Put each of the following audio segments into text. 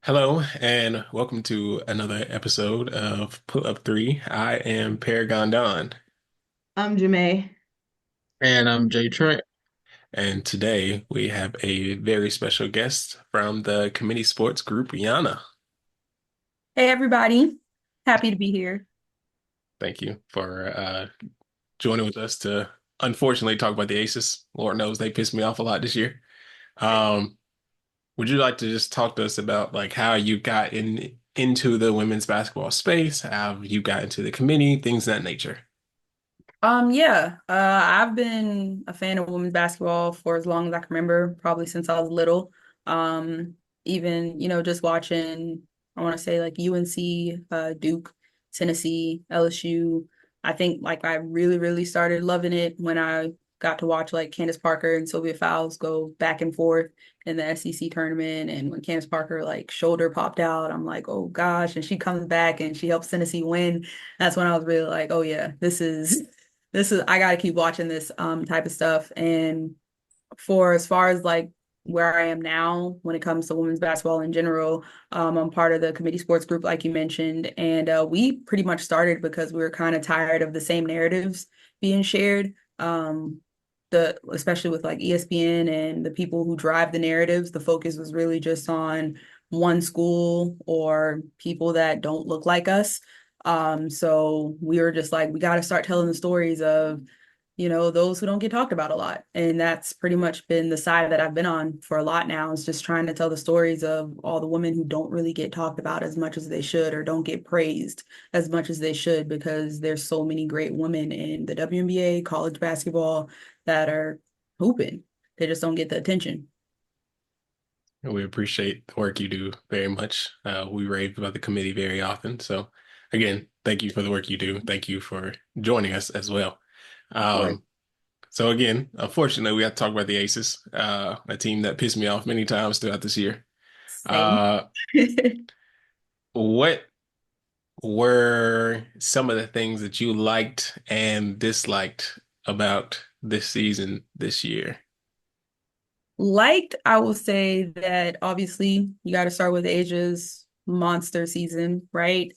Hello, and welcome to another episode of Pull Up 3. I am Paragon Don, I'm Jamae. And I'm Jay Trent. and today we have a very special guest from the committee sports group, Yana. Hey, everybody. Happy to be here. Thank you for joining with us to unfortunately talk about the Aces. Lord knows they pissed me off a lot this year. Um, would you like to just talk to us about like how you got into the women's basketball space, how you got into the committee, things of that nature? I've been a fan of women's basketball for as long as I can remember, probably since I was little. Um, Even, just watching, I want to say like UNC, Duke, Tennessee, LSU. I think like I really, really started loving it when I got to watch like Candace Parker and Sylvia Fowles go back and forth in the SEC tournament. And when Candace Parker like shoulder popped out, I'm like, oh gosh, and she comes back and she helps Tennessee win. That's when I was really like, oh yeah, this is I gotta keep watching this type of stuff. And for as far as like where I am now when it comes to women's basketball in general, I'm part of the committee sports group, like you mentioned, and we pretty much started because we were kind of tired of the same narratives being shared. The especially with like ESPN and the people who drive the narratives, the focus was really just on one school or people that don't look like us. So we were just like, we got to start telling the stories of, those who don't get talked about a lot. And that's pretty much been the side that I've been on for a lot now, is just trying to tell the stories of all the women who don't really get talked about as much as they should or don't get praised as much as they should, because there's so many great women in the WNBA, college basketball that are hooping. They just don't get the attention. We appreciate the work you do very much. We rave about the committee very often. So, again, thank you for the work you do. Thank you for joining us as well. Of course. Um, so, again, unfortunately, we have to talk about the Aces, a team that pissed me off many times throughout this year. Same. Uh, what were some of the things that you liked and disliked about this season this year? Liked, I will say that obviously you got to start with Asia's monster season, right?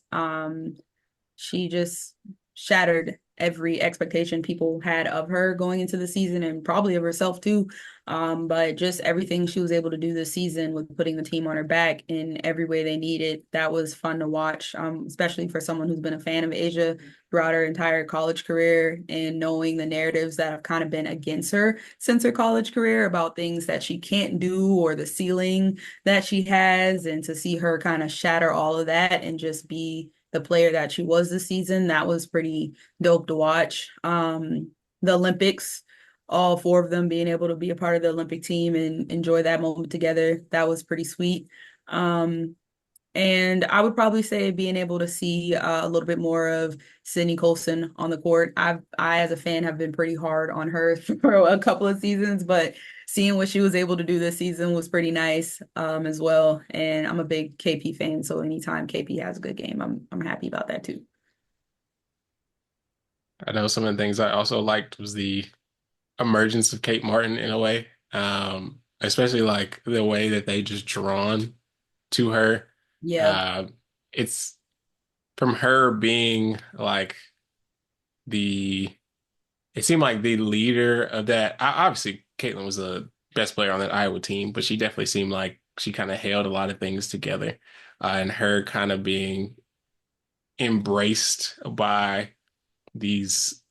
She just shattered every expectation people had of her going into the season and probably of herself too. But just everything she was able to do this season with putting the team on her back in every way they needed, that was fun to watch, especially for someone who's been a fan of Asia throughout her entire college career and knowing the narratives that have kind of been against her since her college career about things that she can't do or the ceiling that she has, and to see her kind of shatter all of that and just be the player that she was this season, that was pretty dope to watch. The Olympics, all four of them being able to be a part of the Olympic team and enjoy that moment together, that was pretty sweet. Um, and I would probably say being able to see a little bit more of Sydney Colson on the court. I, as a fan, have been pretty hard on her for a couple of seasons, but seeing what she was able to do this season was pretty nice as well. And I'm a big KP fan, so anytime KP has a good game, I'm happy about that too. I know some of the things I also liked was the emergence of Kate Martin in a way, especially like the way that they just drawn to her. Yeah, Uh, it's from her being like the, it seemed like the leader of that. Obviously, Caitlin was the best player on that Iowa team, but she definitely seemed like she kind of held a lot of things together. And her kind of being embraced by these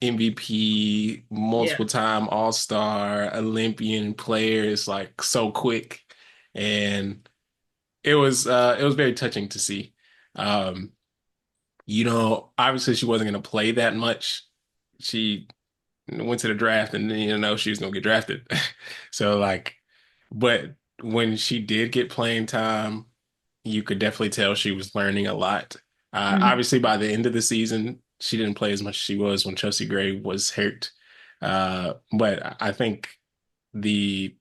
MVP, yeah. multiple time All-Star, Olympian players like so quick. And it was very touching to see. Um, obviously she wasn't gonna play that much. She went to the draft and then she was gonna get drafted. So like, but when she did get playing time, you could definitely tell she was learning a lot. Mhm. Obviously, by the end of the season, she didn't play as much as she was when Chelsea Gray was hurt. But I think the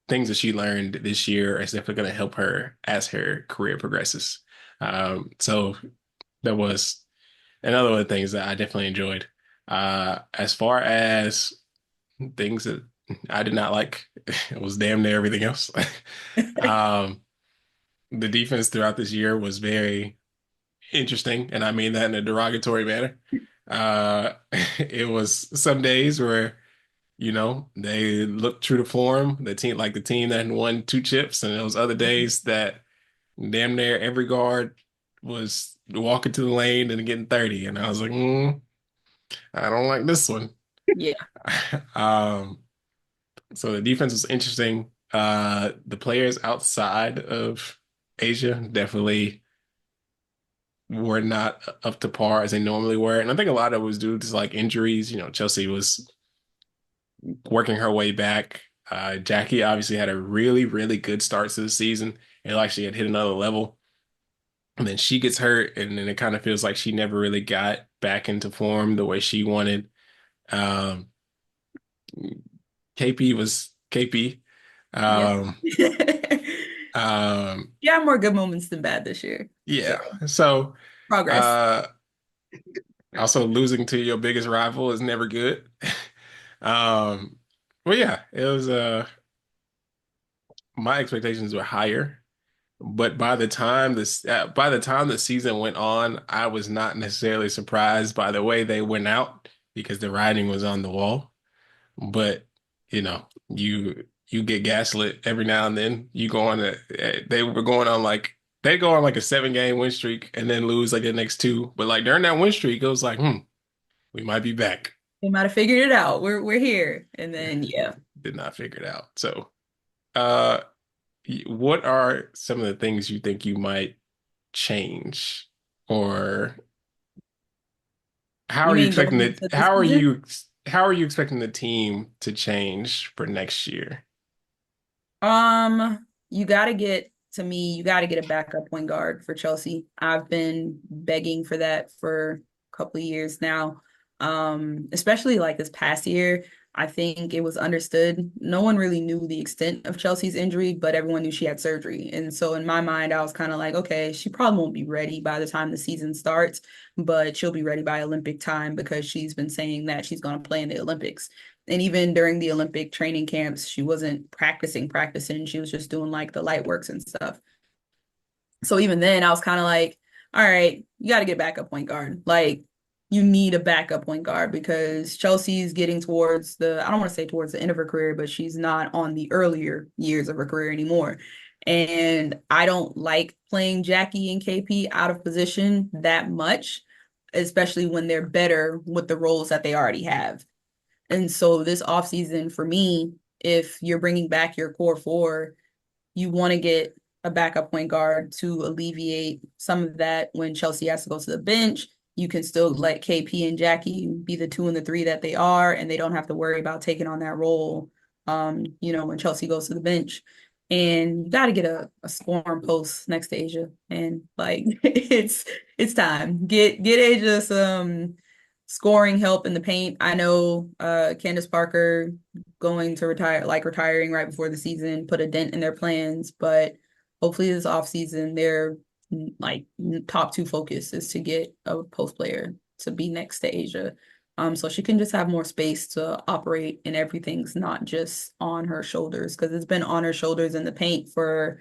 things that she learned this year is definitely going to help her as her career progresses. So that was another one of the things that I definitely enjoyed. As far as things that I did not like, it was damn near everything else. Um, the defense throughout this year was very interesting, and I mean that in a derogatory manner. Uh, it was some days where, they looked true to form, the team that had won two chips, and those other days that damn near every guard was walking to the lane and getting 30. And I was like, I don't like this one. Yeah. Um, so the defense was interesting. The players outside of Asia definitely were not up to par as they normally were. And I think a lot of it was due to like injuries. Chelsea was working her way back. Jackie obviously had a really, really good start to the season. It actually had hit another level. And then she gets hurt, and then it kind of feels like she never really got back into form the way she wanted. Um, KP was KP. Yeah. Um, um, Yeah, more good moments than bad this year. So yeah. So, progress. uh, also losing to your biggest rival is never good. Um, well, yeah, it was, my expectations were higher. But by the time the season went on, I was not necessarily surprised by the way they went out because the writing was on the wall. But you get gaslit every now and then. You go on they were going on like they go on like a 7 game win streak and then lose like the next two. But like during that win streak, it was like, we might be back. They might have figured it out. We're here. And then yeah. Did not figure it out. So, uh, what are some of the things you think you might change, or how You are you mean expecting going it? into this season? How are you expecting the team to change for next year? You gotta get to me, you gotta get a backup point guard for Chelsea. I've been begging for that for a couple of years now. Especially like this past year, I think it was understood. No one really knew the extent of Chelsea's injury, but everyone knew she had surgery. And so in my mind, I was kind of like, okay, she probably won't be ready by the time the season starts, but she'll be ready by Olympic time because she's been saying that she's going to play in the Olympics. And even during the Olympic training camps, she wasn't practicing. She was just doing like the light works and stuff. So even then, I was kind of like, all right, you got to get backup point guard. Like, you need a backup point guard because Chelsea's getting towards I don't want to say towards the end of her career, but she's not on the earlier years of her career anymore. And I don't like playing Jackie and KP out of position that much, especially when they're better with the roles that they already have. And so this offseason for me, if you're bringing back your core four, you want to get a backup point guard to alleviate some of that when Chelsea has to go to the bench. You can still let KP and Jackie be the two and the three that they are, and they don't have to worry about taking on that role, when Chelsea goes to the bench. And you got to get a scoring post next to Asia. And like it's time. Get Asia some scoring help in the paint. I know Candace Parker going to retire, like retiring right before the season, put a dent in their plans. But hopefully this offseason, their like top two focus is to get a post player to be next to Asia. So she can just have more space to operate and everything's not just on her shoulders because it's been on her shoulders in the paint for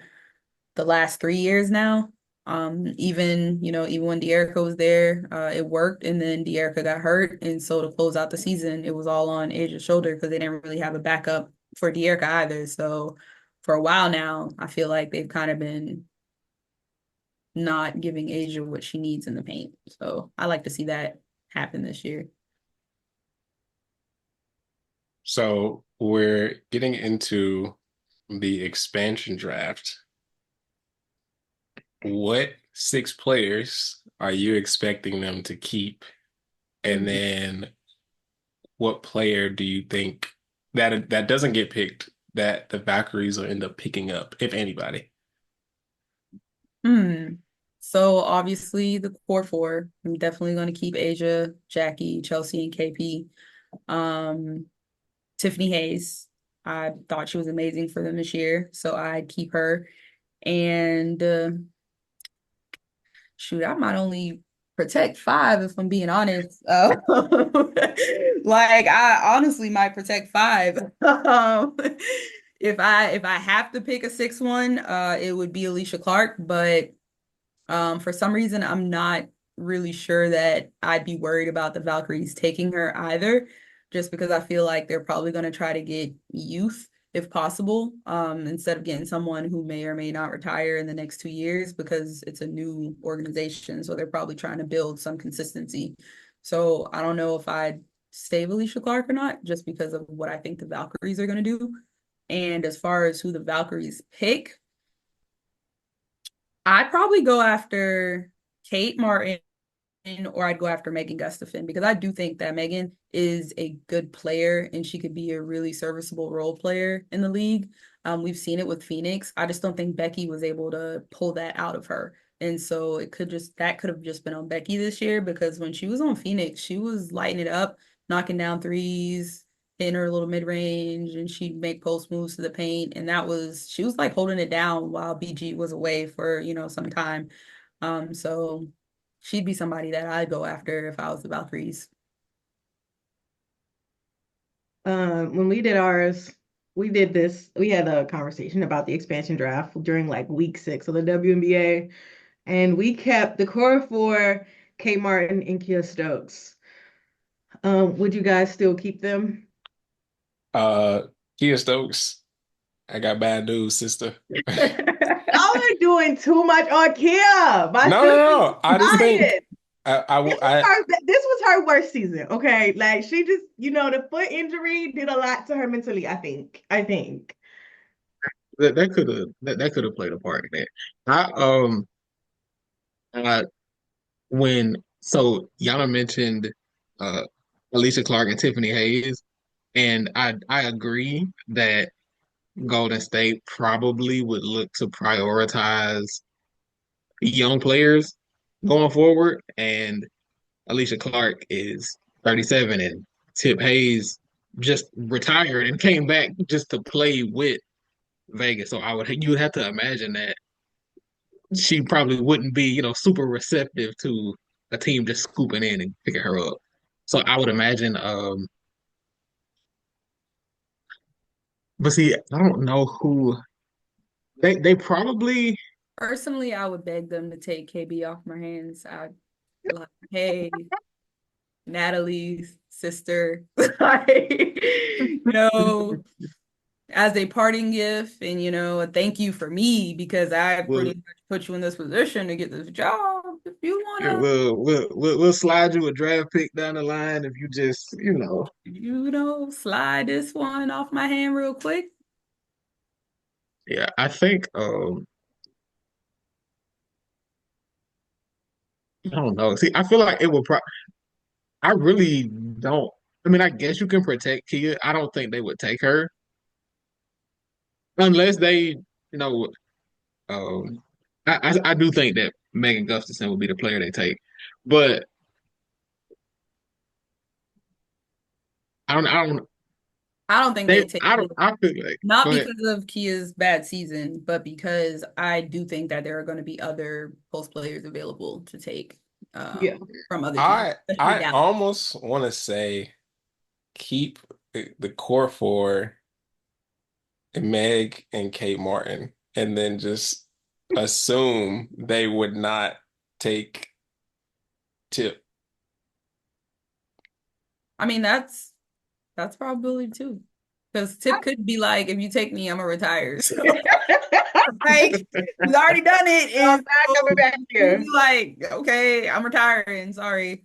the last 3 years now. Even when De'Erica was there, it worked, and then De'Erica got hurt, and so to close out the season, it was all on Asia's shoulder because they didn't really have a backup for De'Erica either. So for a while now, I feel like they've kind of been not giving Asia what she needs in the paint. So I like to see that happen this year. So we're getting into the expansion draft. What 6 players are you expecting them to keep? And Mm. then what player do you think that doesn't get picked that the Valkyries will end up picking up, if anybody? Hmm. So obviously the core four, I'm definitely going to keep Asia, Jackie, Chelsea, and KP. Um, Tiffany Hayes. I thought she was amazing for them this year, so I'd keep her. And shoot, I might only protect five if I'm being honest. Like I honestly might protect five. If I have to pick a 6-1, it would be Alicia Clark, but for some reason I'm not really sure that I'd be worried about the Valkyries taking her either, just because I feel like they're probably going to try to get youth if possible, instead of getting someone who may or may not retire in the next 2 years because it's a new organization. So they're probably trying to build some consistency. So I don't know if I'd save Alicia Clark or not, just because of what I think the Valkyries are going to do. And as far as who the Valkyries pick, I'd probably go after Kate Martin or I'd go after Megan Gustafson because I do think that Megan is a good player and she could be a really serviceable role player in the league. We've seen it with Phoenix. I just don't think Becky was able to pull that out of her. And so that could have just been on Becky this year because when she was on Phoenix, she was lighting it up, knocking down threes, hitting her little mid range, and she'd make post moves to the paint. And she was like holding it down while BG was away for, some time. So she'd be somebody that I'd go after if I was the Valkyries. When we did ours, we had a conversation about the expansion draft during like week 6 of the WNBA, and we kept the core four, Kate Martin and Kia Stokes. Would you guys still keep them? Uh, Kia Stokes, I got bad news, sister. Y'all are doing too much on Kia. My No, no, sister's no. I just think dying. I This was her worst season, okay? Like she just, the foot injury did a lot to her mentally, I think. I think. That could have played a part in it. I I when so Yana mentioned uh Alicia Clark and Tiffany Hayes, and I agree that Golden State probably would look to prioritize young players going forward. And Alicia Clark is 37, and Tip Hayes just retired and came back just to play with Vegas. So you would have to imagine that she probably wouldn't be, super receptive to a team just scooping in and picking her up. So I would imagine, but see, I don't know who they probably Personally, I would beg them to take KB off my hands. I'd be like, hey, Natalie's sister, like, as a parting gift and, a thank you for me because I will. pretty much put you in this position to get this job. If you Yeah, wanna, we'll slide you a draft pick down the line if you just, slide this one off my hand real quick. Yeah, I think I don't know. See, I feel like it would I really don't. I mean, I guess you can protect Kia. I don't think they would take her unless they, um, I do think that Megan Gustafson would be the player they take, but I don't, I don't think they take it. I feel like, Not go ahead. because of Kia's bad season, but because I do think that there are going to be other post players available to take Yeah. from other teams, I especially I Dallas. almost want to say keep the core four Meg and Kate Martin, and then just assume they would not take Tip. I mean, that's probability too. Because Tip could be like, if you take me, I'm gonna retire. So like he's already done it. I'm And not so coming back he'd here. be like, okay, I'm retiring. Sorry.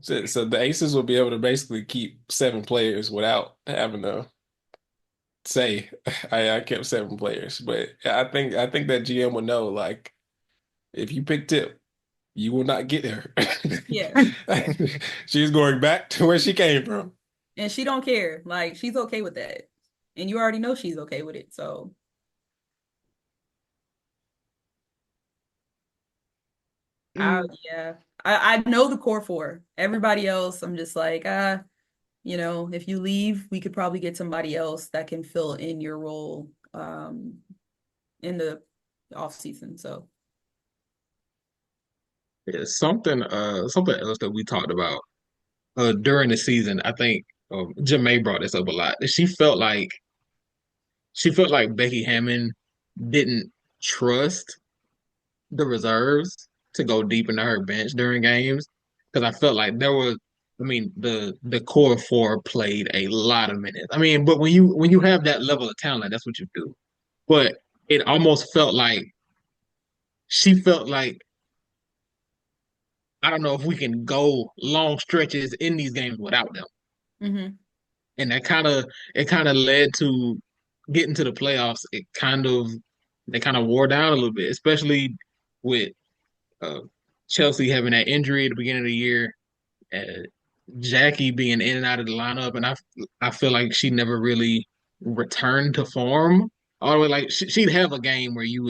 So the Aces will be able to basically keep 7 players without having to say I kept 7 players. But I think that GM would know, like, if you pick Tip, you will not get her. Yeah. She's going back to where she came from. And she don't care. Like she's okay with that. And you already know she's okay with it. So I Mm, yeah. I know the core four. Everybody else, I'm just like, if you leave, we could probably get somebody else that can fill in your role in the off season. So Yeah, something else that we talked about during the season. I think Jamae brought this up a lot. She felt like she felt like Becky Hammon didn't trust the reserves to go deep into her bench during games because I felt like there was. I mean, the core four played a lot of minutes. I mean, but when you have that level of talent, that's what you do. But it almost felt like she felt like I don't know if we can go long stretches in these games without them. Hmm. And that kind of led to getting to the playoffs. They kind of wore down a little bit, especially with uh, Chelsea having that injury at the beginning of the year, uh, Jackie being in and out of the lineup, and I feel like she never really returned to form. All the way, like she'd have a game where you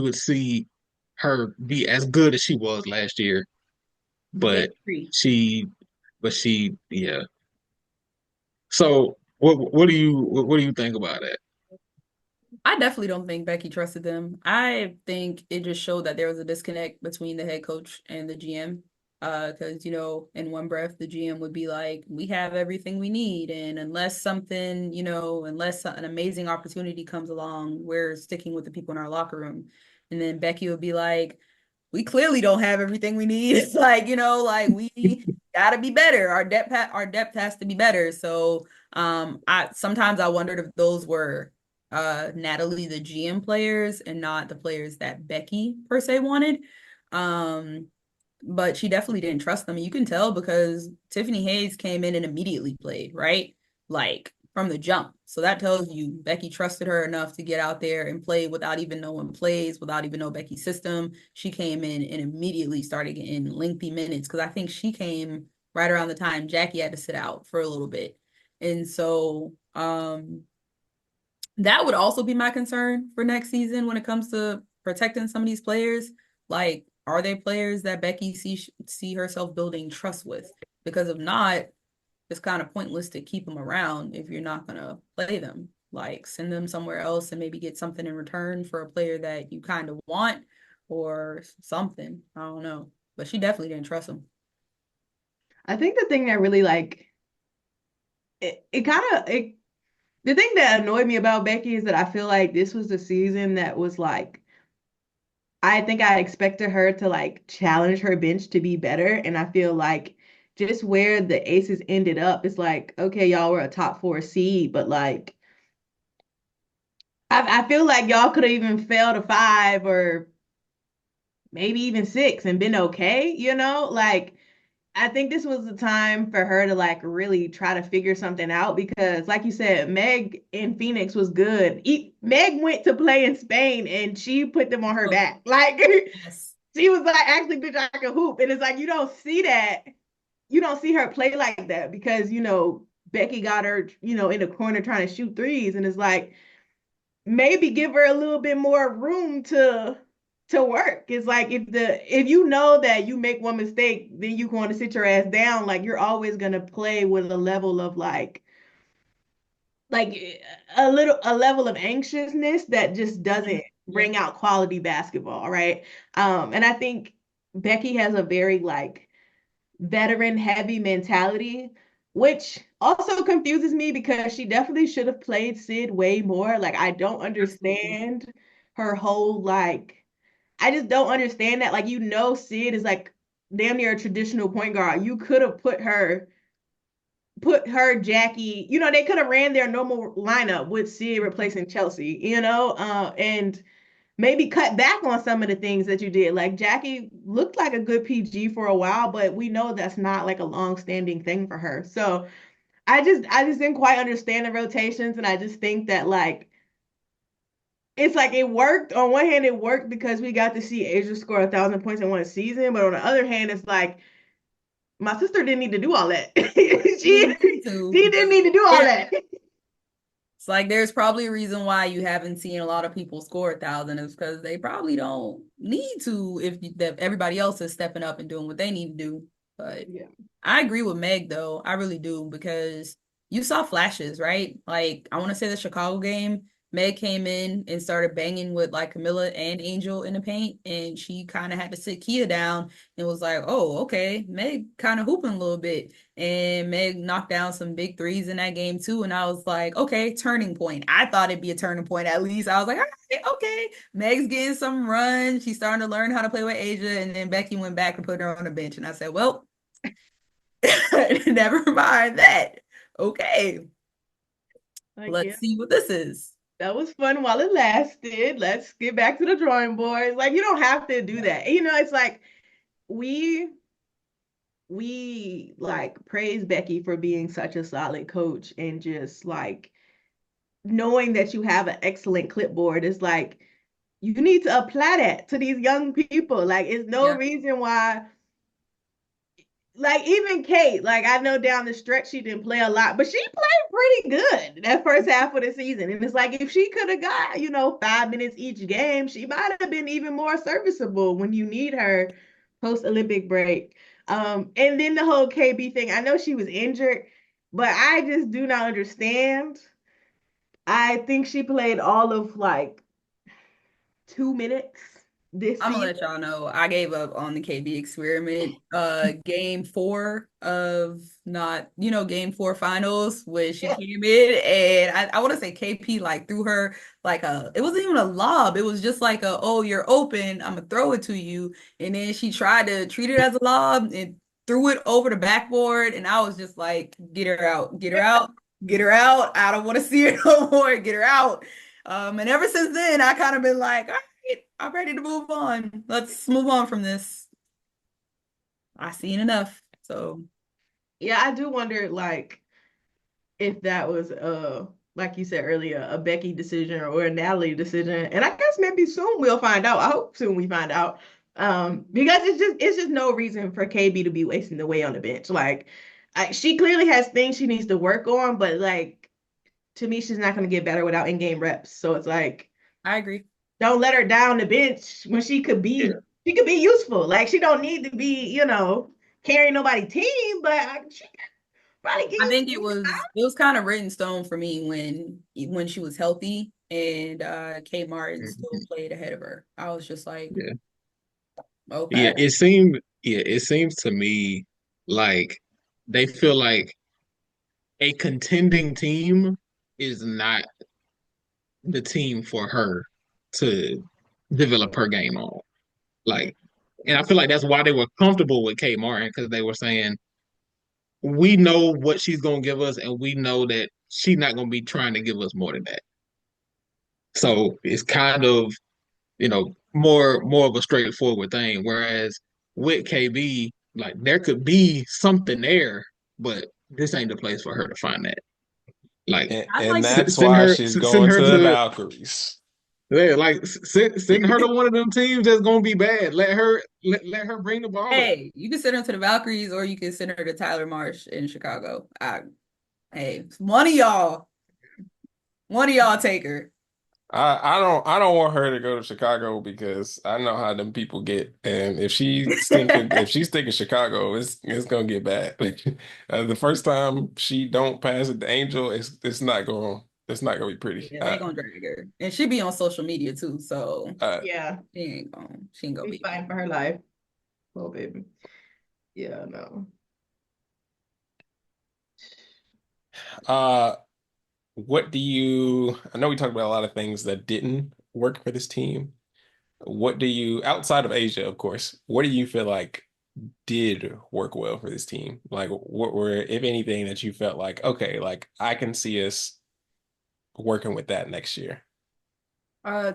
would see her be as good as she was last year, Big but three. she, yeah. So what do you think about it? I definitely don't think Becky trusted them. I think it just showed that there was a disconnect between the head coach and the GM. Because, in one breath, the GM would be like, we have everything we need. And unless an amazing opportunity comes along, we're sticking with the people in our locker room. And then Becky would be like, we clearly don't have everything we need. It's like, we gotta be better. Our depth has to be better. So I sometimes I wondered if those were Natalie the GM players and not the players that Becky per se wanted. Um but she definitely didn't trust them. You can tell because Tiffany Hayes came in and immediately played, right? Like from the jump. So that tells you Becky trusted her enough to get out there and play without even knowing plays, without even know Becky's system. She came in and immediately started getting lengthy minutes because I think she came right around the time Jackie had to sit out for a little bit. And so that would also be my concern for next season when it comes to protecting some of these players. Like, are they players that Becky see herself building trust with? Because if not, it's kind of pointless to keep them around if you're not gonna play them. Like, send them somewhere else and maybe get something in return for a player that you kind of want or something. I don't know, but she definitely didn't trust him. I think the thing that really like it kind of it the thing that annoyed me about Becky is that I feel like this was the season that was like I think I expected her to like challenge her bench to be better, and I feel like just where the Aces ended up, it's like okay, y'all were a top four seed, but like I feel like y'all could have even failed a five or maybe even six and been okay, like. I think this was the time for her to like really try to figure something out because, like you said, Meg in Phoenix was good. Meg went to play in Spain and she put them on her Oh, back. Like yes. she was like, actually, bitch, I can hoop. And it's like you don't see that. You don't see her play like that because Becky got her in the corner trying to shoot threes, and it's like maybe give her a little bit more room to work. It's like if you know that you make one mistake, then you going to sit your ass down. Like you're always gonna play with a level of like a level of anxiousness that just Mhm. doesn't Yeah. bring out quality basketball, right? And I think Becky has a very like veteran heavy mentality, which also confuses me because she definitely should have played Sid way more. Like, I don't Absolutely. understand her whole, like, I just don't understand that. Like, Sid is like damn near a traditional point guard. You could have put her, Jackie, they could have ran their normal lineup with Sid replacing Chelsea, and maybe cut back on some of the things that you did. Like Jackie looked like a good PG for a while, but we know that's not like a long-standing thing for her. So I just didn't quite understand the rotations, and I just think that like it's like it worked. On one hand, it worked because we got to see Asia score 1,000 points in one season, but on the other hand, it's like my sister didn't need to do all that. she Didn't need to. she didn't need to do all There, that. it's like there's probably a reason why you haven't seen a lot of people score 1,000 is because they probably don't need to if everybody else is stepping up and doing what they need to do. But Yeah. I agree with Meg though. I really do because you saw flashes, right? Like I want to say the Chicago game, Meg came in and started banging with like Camilla and Angel in the paint, and she kind of had to sit Kia down and was like, "Oh, okay, Meg kind of hooping a little bit." And Meg knocked down some big threes in that game too, and I was like, "Okay, turning point." I thought it'd be a turning point at least. I was like, "All right, okay." Meg's getting some run. She's starting to learn how to play with Asia, and then Becky went back and put her on the bench, and I said, "Well, never mind that. Okay, Like, yeah, let's see what this is." that was fun while it lasted. Let's get back to the drawing board. Like, you don't have to do that. You know, it's like we like praise Becky for being such a solid coach and just like knowing that you have an excellent clipboard is like you need to apply that to these young people. Like, it's no Yeah. reason why, like, even Kate, like, I know down the stretch she didn't play a lot, but she played pretty good that first half of the season. And it's like if she could have got, 5 minutes each game, she might have been even more serviceable when you need her post Olympic break. And then the whole KB thing, I know she was injured, but I just do not understand. I think she played all of like 2 minutes this I'm gonna season. let y'all know I gave up on the KB experiment. Game four of not, game four finals when she Yeah. came in, and I want to say KP like threw her like it wasn't even a lob. It was just like oh, you're open, I'm gonna throw it to you. And then she tried to treat it as a lob and threw it over the backboard. And I was just like, get her out, get her out, get her out. I don't want to see her no more. Get her out. And ever since then, I kind of been like, all right, I'm ready to move on. Let's move on from this. I've seen enough. So Yeah, I do wonder like if that was like you said earlier, a Becky decision or a Natalie decision. And I guess maybe soon we'll find out. I hope soon we find out. Because it's just no reason for KB to be wasting away on the bench. Like she clearly has things she needs to work on, but like to me, she's not gonna get better without in-game reps. So it's like I agree. don't let her down the bench when Yeah. she could be useful. Like she don't need to be, carrying nobody team, but she probably get I you think it was kind of written stone for me when she was healthy and Kate Martin still Mhm. played ahead of her. I was just like, Yeah. okay. Yeah, it seems to me like they feel like a contending team is not the team for her to develop her game on. Like, and I feel like that's why they were comfortable with Kate Martin because they were saying, we know what she's gonna give us, and we know that she's not gonna be trying to give us more than that. So it's kind of, more of a straightforward thing. Whereas with KB, like there could be something there, but this ain't the place for her to find that. Like And, I'd and like that's send why her she's send going her to the to Valkyries. yeah, like send her to one of them teams that's gonna be bad. Let her bring the ball up. Hey, you can send her to the Valkyries or you can send her to Tyler Marsh in Chicago. Hey, one of y'all take her. I don't want her to go to Chicago because I know how them people get. And if she's thinking Chicago, it's gonna get bad. The first time she don't pass it to Angel, it's not gonna be pretty. Yeah, they gonna drag her. And she be on social media too, so Uh, Yeah, she ain't gonna she's be fighting for her life. Oh, baby. Yeah, no. uh, what do you? I know we talked about a lot of things that didn't work for this team. What do you, outside of Asia, of course, what do you feel like did work well for this team? Like, what were, if anything, that you felt like, okay, like I can see us working with that next year?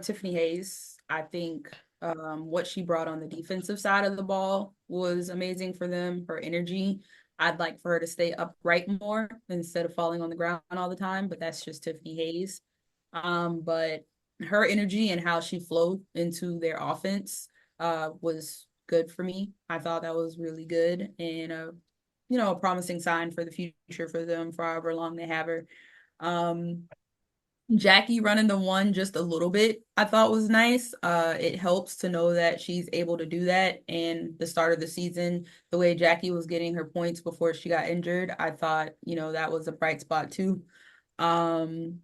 Tiffany Hayes. I think what she brought on the defensive side of the ball was amazing for them. Her energy. I'd like for her to stay upright more instead of falling on the ground all the time, but that's just Tiffany Hayes. But her energy and how she flowed into their offense was good for me. I thought that was really good and a promising sign for the future for them for however long they have her. Um, Jackie running the one just a little bit, I thought was nice. It helps to know that she's able to do that. And the start of the season, the way Jackie was getting her points before she got injured, I thought, that was a bright spot too. Um,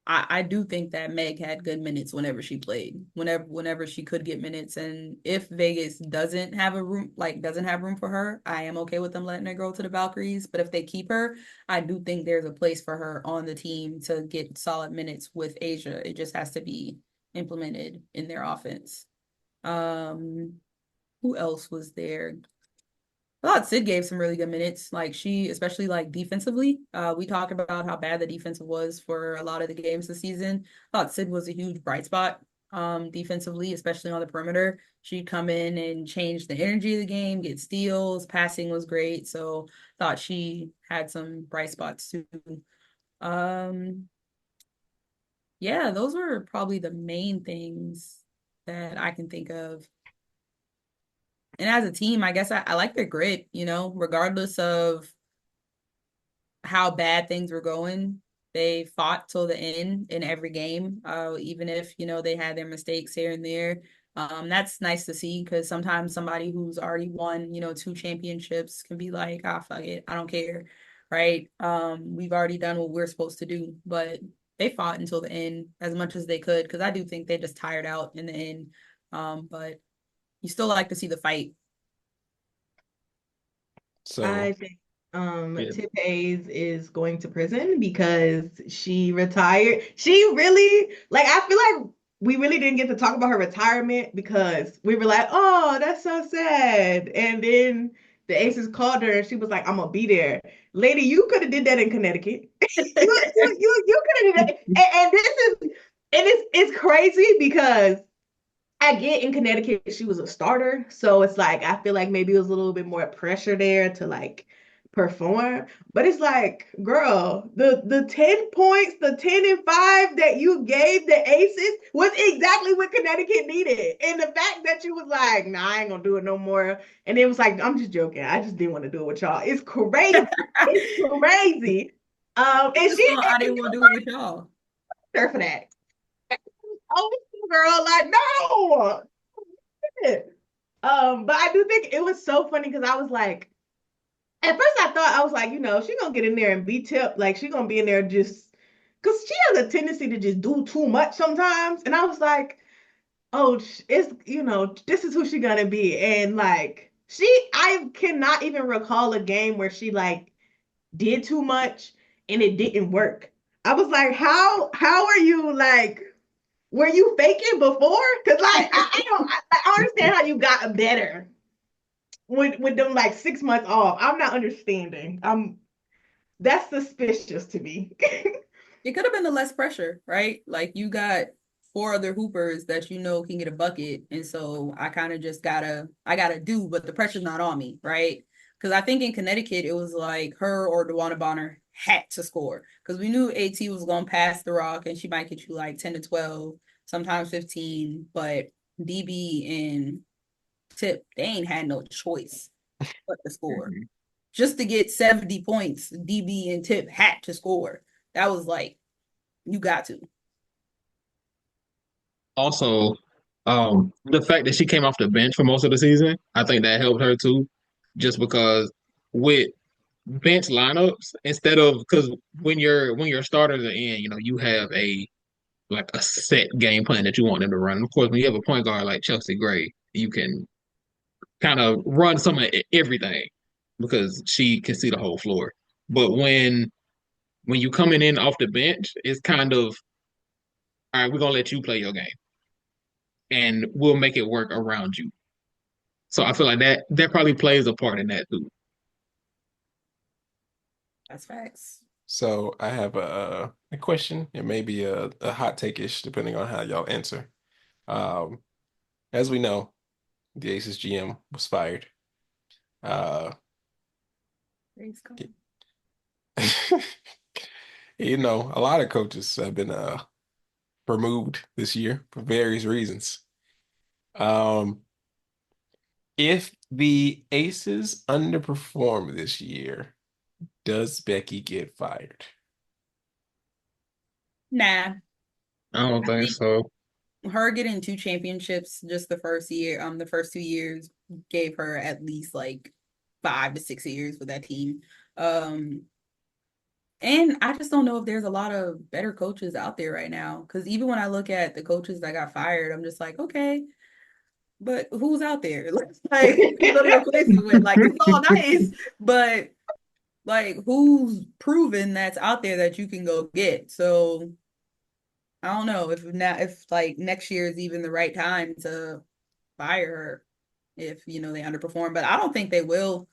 I do think that Meg had good minutes whenever she played, whenever she could get minutes. And if Vegas doesn't have room for her, I am okay with them letting her go to the Valkyries. But if they keep her, I do think there's a place for her on the team to get solid minutes with Asia. It just has to be implemented in their offense. Who else was there? I thought Sid gave some really good minutes. Like she, especially like defensively. We talked about how bad the defensive was for a lot of the games this season. I thought Sid was a huge bright spot defensively, especially on the perimeter. She'd come in and change the energy of the game, get steals, passing was great. So thought she had some bright spots too. Um, yeah, those were probably the main things that I can think of. And as a team, I guess I like their grit, regardless of how bad things were going. They fought till the end in every game, even if, they had their mistakes here and there. That's nice to see because sometimes somebody who's already won, 2 championships can be like, ah, fuck it, I don't care, right? We've already done what we're supposed to do, but they fought until the end as much as they could because I do think they just tired out in the end. But you still like to see the fight. So I think Yeah. Tip Hayes is going to prison because she retired. She really like I feel like we really didn't get to talk about her retirement because we were like, oh, that's so sad. And then the Aces called her and she was like, I'm gonna be there. Lady, you could have did that in Connecticut. You could have did that. And this is and it's crazy because I get in Connecticut, she was a starter. So it's like, I feel like maybe it was a little bit more pressure there to like perform. But it's like, girl, the 10 points, the 10 and 5 that you gave the Aces was exactly what Connecticut needed. And the fact that you was like, nah, I ain't gonna do it no more. And it was like, I'm just joking. I just didn't want to do it with y'all. It's crazy. It's crazy. And she I didn't want to do it with y'all. her for that. Oh, girl, like, no. But I do think it was so funny because I was like, at first I thought I was like, she gonna get in there and be tipped, like she gonna be in there just because she has a tendency to just do too much sometimes. And I was like, oh, it's this is who she gonna be. And like I cannot even recall a game where she like did too much and it didn't work. I was like, how are you like? Were you faking before? Because like I understand how you got better with them like 6 months off. I'm not understanding. That's suspicious to me. It could have been the less pressure, right? Like you got 4 other hoopers that can get a bucket, and so I kind of just I gotta do, but the pressure's not on me, right? Because I think in Connecticut it was like her or DeWanna Bonner had to score because we knew AT was gonna pass the rock and she might get you like 10 to 12, sometimes 15, but DB and Tip they ain't had no choice but to score. Just to get 70 points, DB and Tip had to score. That was like, you got to. Also, the fact that she came off the bench for most of the season, I think that helped her too, just because with bench lineups, instead of because when your starters are in, you have a set game plan that you want them to run. And of course, when you have a point guard like Chelsea Gray, you can kind of run some of everything because she can see the whole floor. But when you coming in off the bench, it's kind of all right. We're gonna let you play your game, and we'll make it work around you. So I feel like that probably plays a part in that too. That's facts. so I have a question. It may be a hot take-ish depending on how y'all answer. Um, as we know, the Aces GM was fired. Uh, Praise God. a lot of coaches have been removed this year for various reasons. Um, if the Aces underperform this year, does Becky get fired? Nah, I don't I think think so. her getting 2 championships just the first year, the first 2 years gave her at least like 5 to 6 years with that team. Um, And I just don't know if there's a lot of better coaches out there right now. Because even when I look at the coaches that got fired, I'm just like, okay, but who's out there? Like, who can you go to replace it with? Like, it's all nice, but like, who's proven that's out there that you can go get? So I don't know if like next year is even the right time to fire her if they underperform. But I don't think they will.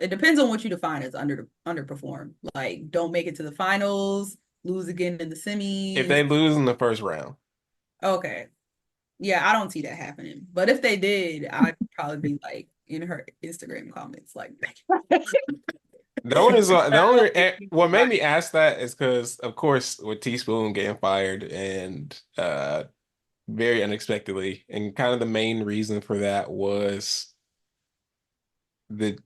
It depends on what you define as underperform. Like, don't make it to the finals, lose again in the If semis. they lose in the first round. Okay. Yeah, I don't see that happening. But if they did, I'd probably be like in her Instagram comments, like, What made me ask that is because, of course, with Teaspoon getting fired and very unexpectedly, and kind of the main reason for that was the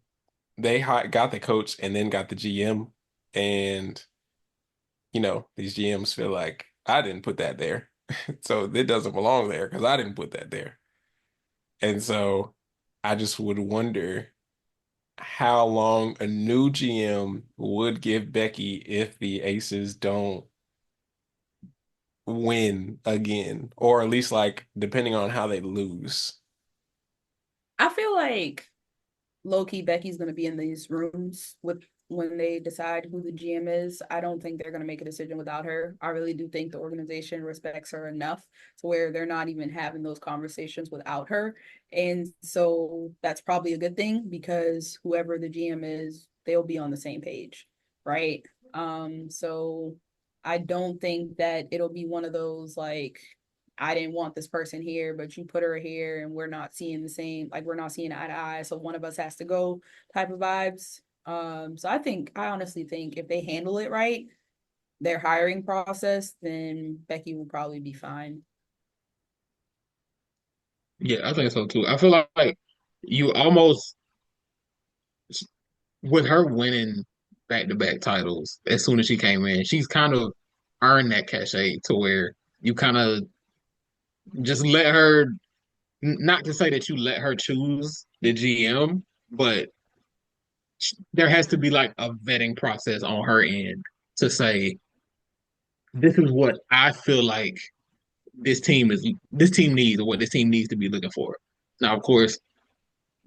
got the coach and then got the GM, and these GMs feel like I didn't put that there, so it doesn't belong there because I didn't put that there, and so I just would wonder how long a new GM would give Becky if the Aces don't win again, or at least like depending on how they lose. I feel like low key Becky's going to be in these rooms with when they decide who the GM is. I don't think they're going to make a decision without her. I really do think the organization respects her enough to where they're not even having those conversations without her. And so that's probably a good thing because whoever the GM is, they'll be on the same page, right? So I don't think that it'll be one of those like I didn't want this person here, but you put her here and we're not seeing the same, like we're not seeing eye to eye. So one of us has to go type of vibes. So I honestly think if they handle it right, their hiring process, then Becky will probably be fine. Yeah, I think so too. I feel like you almost with her winning back-to-back titles as soon as she came in, she's kind of earned that cachet to where you kind of just let her, not to say that you let her choose the GM, but there has to be like a vetting process on her end to say, this is what I feel like this team needs or what this team needs to be looking for. Now, of course,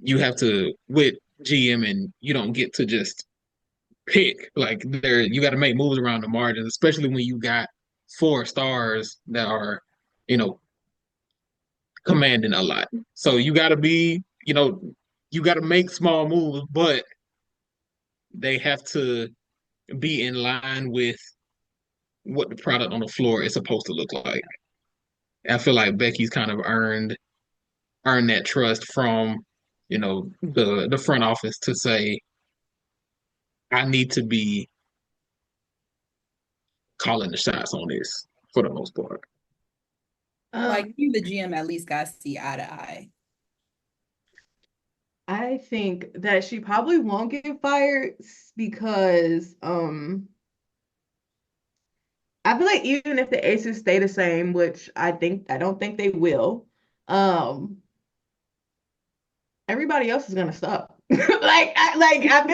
you have to with GM and you don't get to just pick. Like there, you got to make moves around the margins, especially when you got four stars that are, you know, commanding a lot. So you got to be, you got to make small moves, but they have to be in line with what the product on the floor is supposed to look like. I feel like Becky's kind of earned that trust from, the front office to say, I need to be calling the shots on this for the most part. Like Um, you, the GM, at least got to see eye to eye. I think that she probably won't get fired because I feel like even if the Aces stay the same, which I don't think they will, um everybody else is gonna stop. I feel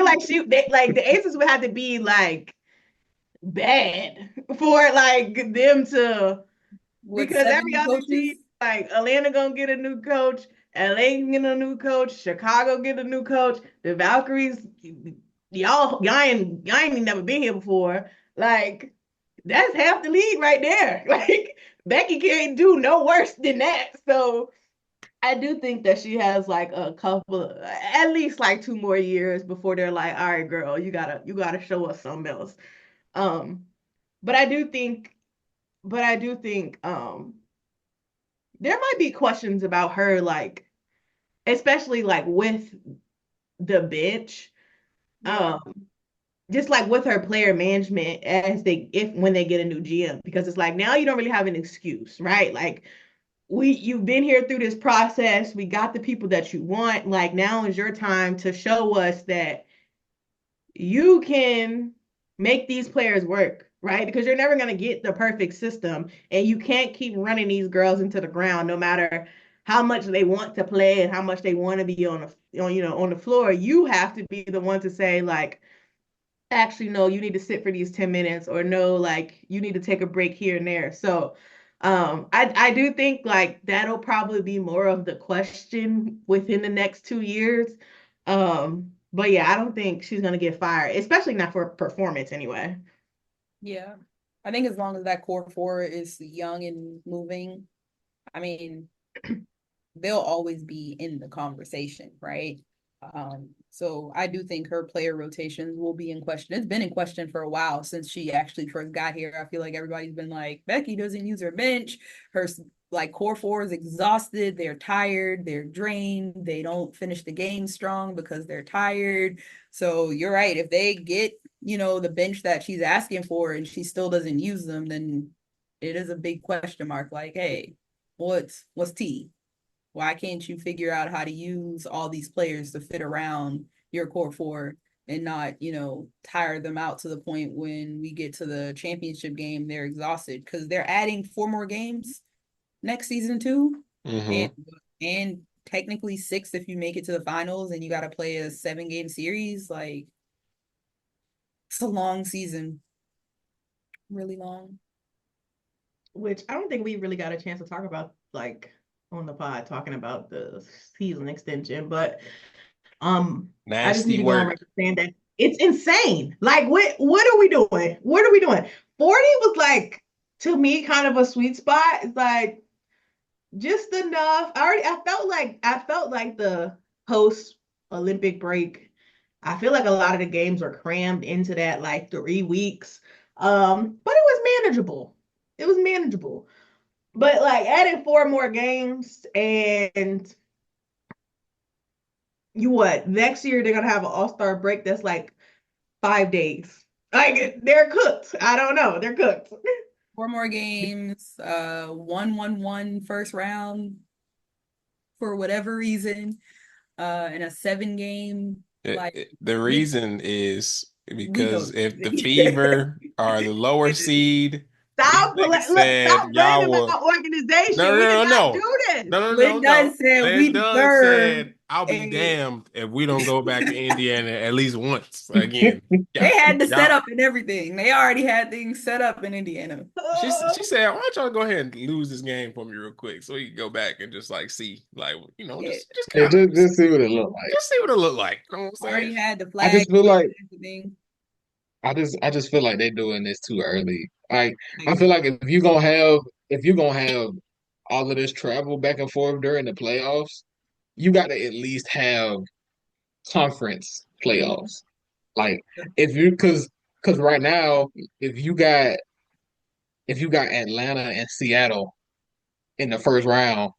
like like the Aces would have to be like bad for like them to, With because seven every new other team, coaches, like Atlanta gonna get a new coach, LA can get a new coach, Chicago get a new coach, the Valkyries, y'all ain't never been here before. Like that's half the league right there. Like Becky can't do no worse than that. So I do think that she has like a couple, at least like 2 more years before they're like, all right, girl, you gotta show us something else. Um, but I do think there might be questions about her, like especially like with the bench, yeah. um, just like with her player management as they if when they get a new GM, because it's like now you don't really have an excuse, right? Like you've been here through this process, we got the people that you want, like now is your time to show us that you can make these players work, right? Because you're never going to get the perfect system and you can't keep running these girls into the ground no matter how much they want to play and how much they want to be on the floor. You have to be the one to say like actually, no, you need to sit for these 10 minutes, or no, like you need to take a break here and there. So I do think like that'll probably be more of the question within the next 2 years. But yeah, I don't think she's gonna get fired, especially not for performance anyway. Yeah. I think as long as that core four is young and moving, I mean, they'll always be in the conversation, right? So I do think her player rotations will be in question. It's been in question for a while since she actually first got here. I feel like everybody's been like, Becky doesn't use her bench. Her like core four is exhausted. They're tired. They're drained. They don't finish the game strong because they're tired. So you're right. If they get, the bench that she's asking for and she still doesn't use them, then it is a big question mark. Like, hey, what's T? Why can't you figure out how to use all these players to fit around your core four and not, tire them out to the point when we get to the championship game, they're exhausted because they're adding 4 more games next season too. And Mm-hmm. and technically 6 if you make it to the finals and you got to play a 7-game series. Like it's a long season, really long. Which I don't think we really got a chance to talk about like on the pod talking about the season extension, but I just need Nasty to go on work. record saying that it's insane. Like what are we doing? What are we doing? 40 was like to me kind of a sweet spot. It's like just enough. I felt like the post Olympic break. I feel like a lot of the games were crammed into that like 3 weeks. But it was manageable. It was manageable. But like adding 4 more games and you what? Next year they're gonna have an all-star break that's like 5 days. Like they're cooked. I don't know. They're cooked. 4 more games, 1-1-1 first round for whatever reason, in a 7-game, like The this, reason is we because know. if the Fever are the lower seed, these niggas Look, said stop bragging y'all will. about organization. No, We did no, no, not no, do this. no, no, no, Lynn Dunn no. said Lynn we Dunn deserve said, "I'll be a. damned if we don't go back to Indiana at least once again." They Yeah, had the y'all. setup and everything. They already had things set up in Indiana. She said, "Why don't y'all go ahead and lose this game for me real quick so we can go back and just like see, like Yeah, just Yeah, kind of just see what it look like. just see what it look like." You know what I'm saying? already had the I flag just feel and like everything. I just feel like they're doing this too early. Like I I feel agree. like if you're gonna have all of this travel back and forth during the playoffs, you got to at least have conference playoffs. Like if you because right now if you got Atlanta and Seattle in the first round,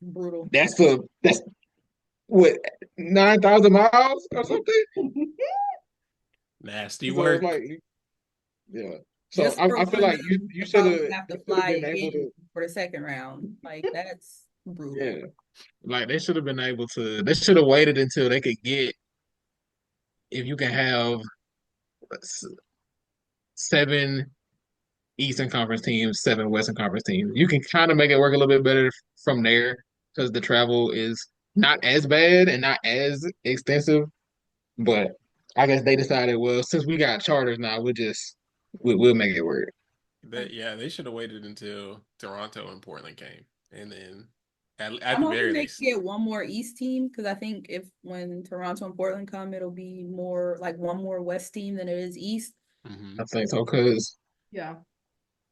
Brutal. that's what 9,000 miles or something. Nasty So it's work. like yeah. So Just for I feel one like of them you to should have probably have to you should have fly been able again to for the second round. Like that's brutal. yeah. Like they should have been able to. They should have waited until they could get. If you can have s- 7 Eastern Conference teams, 7 Western Conference teams, you can kind of make it work a little bit better from there because the travel is not as bad and not as extensive. But I guess they decided, well, since we got charters now, we'll make it work. Yeah, they should have waited until Toronto and Portland came, and then at I'm the hoping very they least. get one more East team because I think if when Toronto and Portland come, it'll be more like one more West team than it is East. I Hmm. think so, cause Yeah.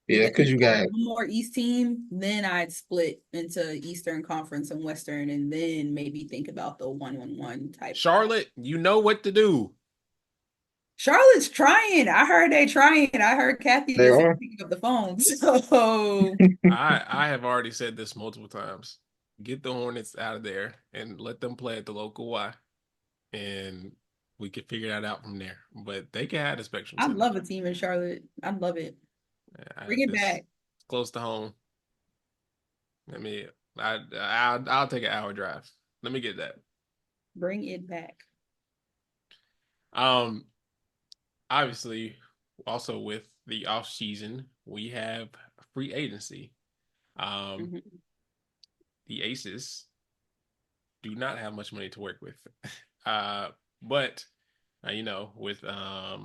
yeah, If cause you you got got one more East team, then I'd split into Eastern Conference and Western, and then maybe think about the 1-1-1 type. Charlotte, you know what to do. Charlotte's trying. I heard they trying. I heard Kathy they just are. picking up the phone. So I have already said this multiple times. Get the Hornets out of there and let them play at the local Y, and we can figure that out from there. But they can have the Spectrum I'd Center. love a team in Charlotte. I'd love it. Bring it This back. close to home. I mean, I'll take an hour drive. Let me get that. Bring it back. Um, Obviously, also with the off season, we have free agency. Um, Mhm. the Aces do not have much money to work with, but with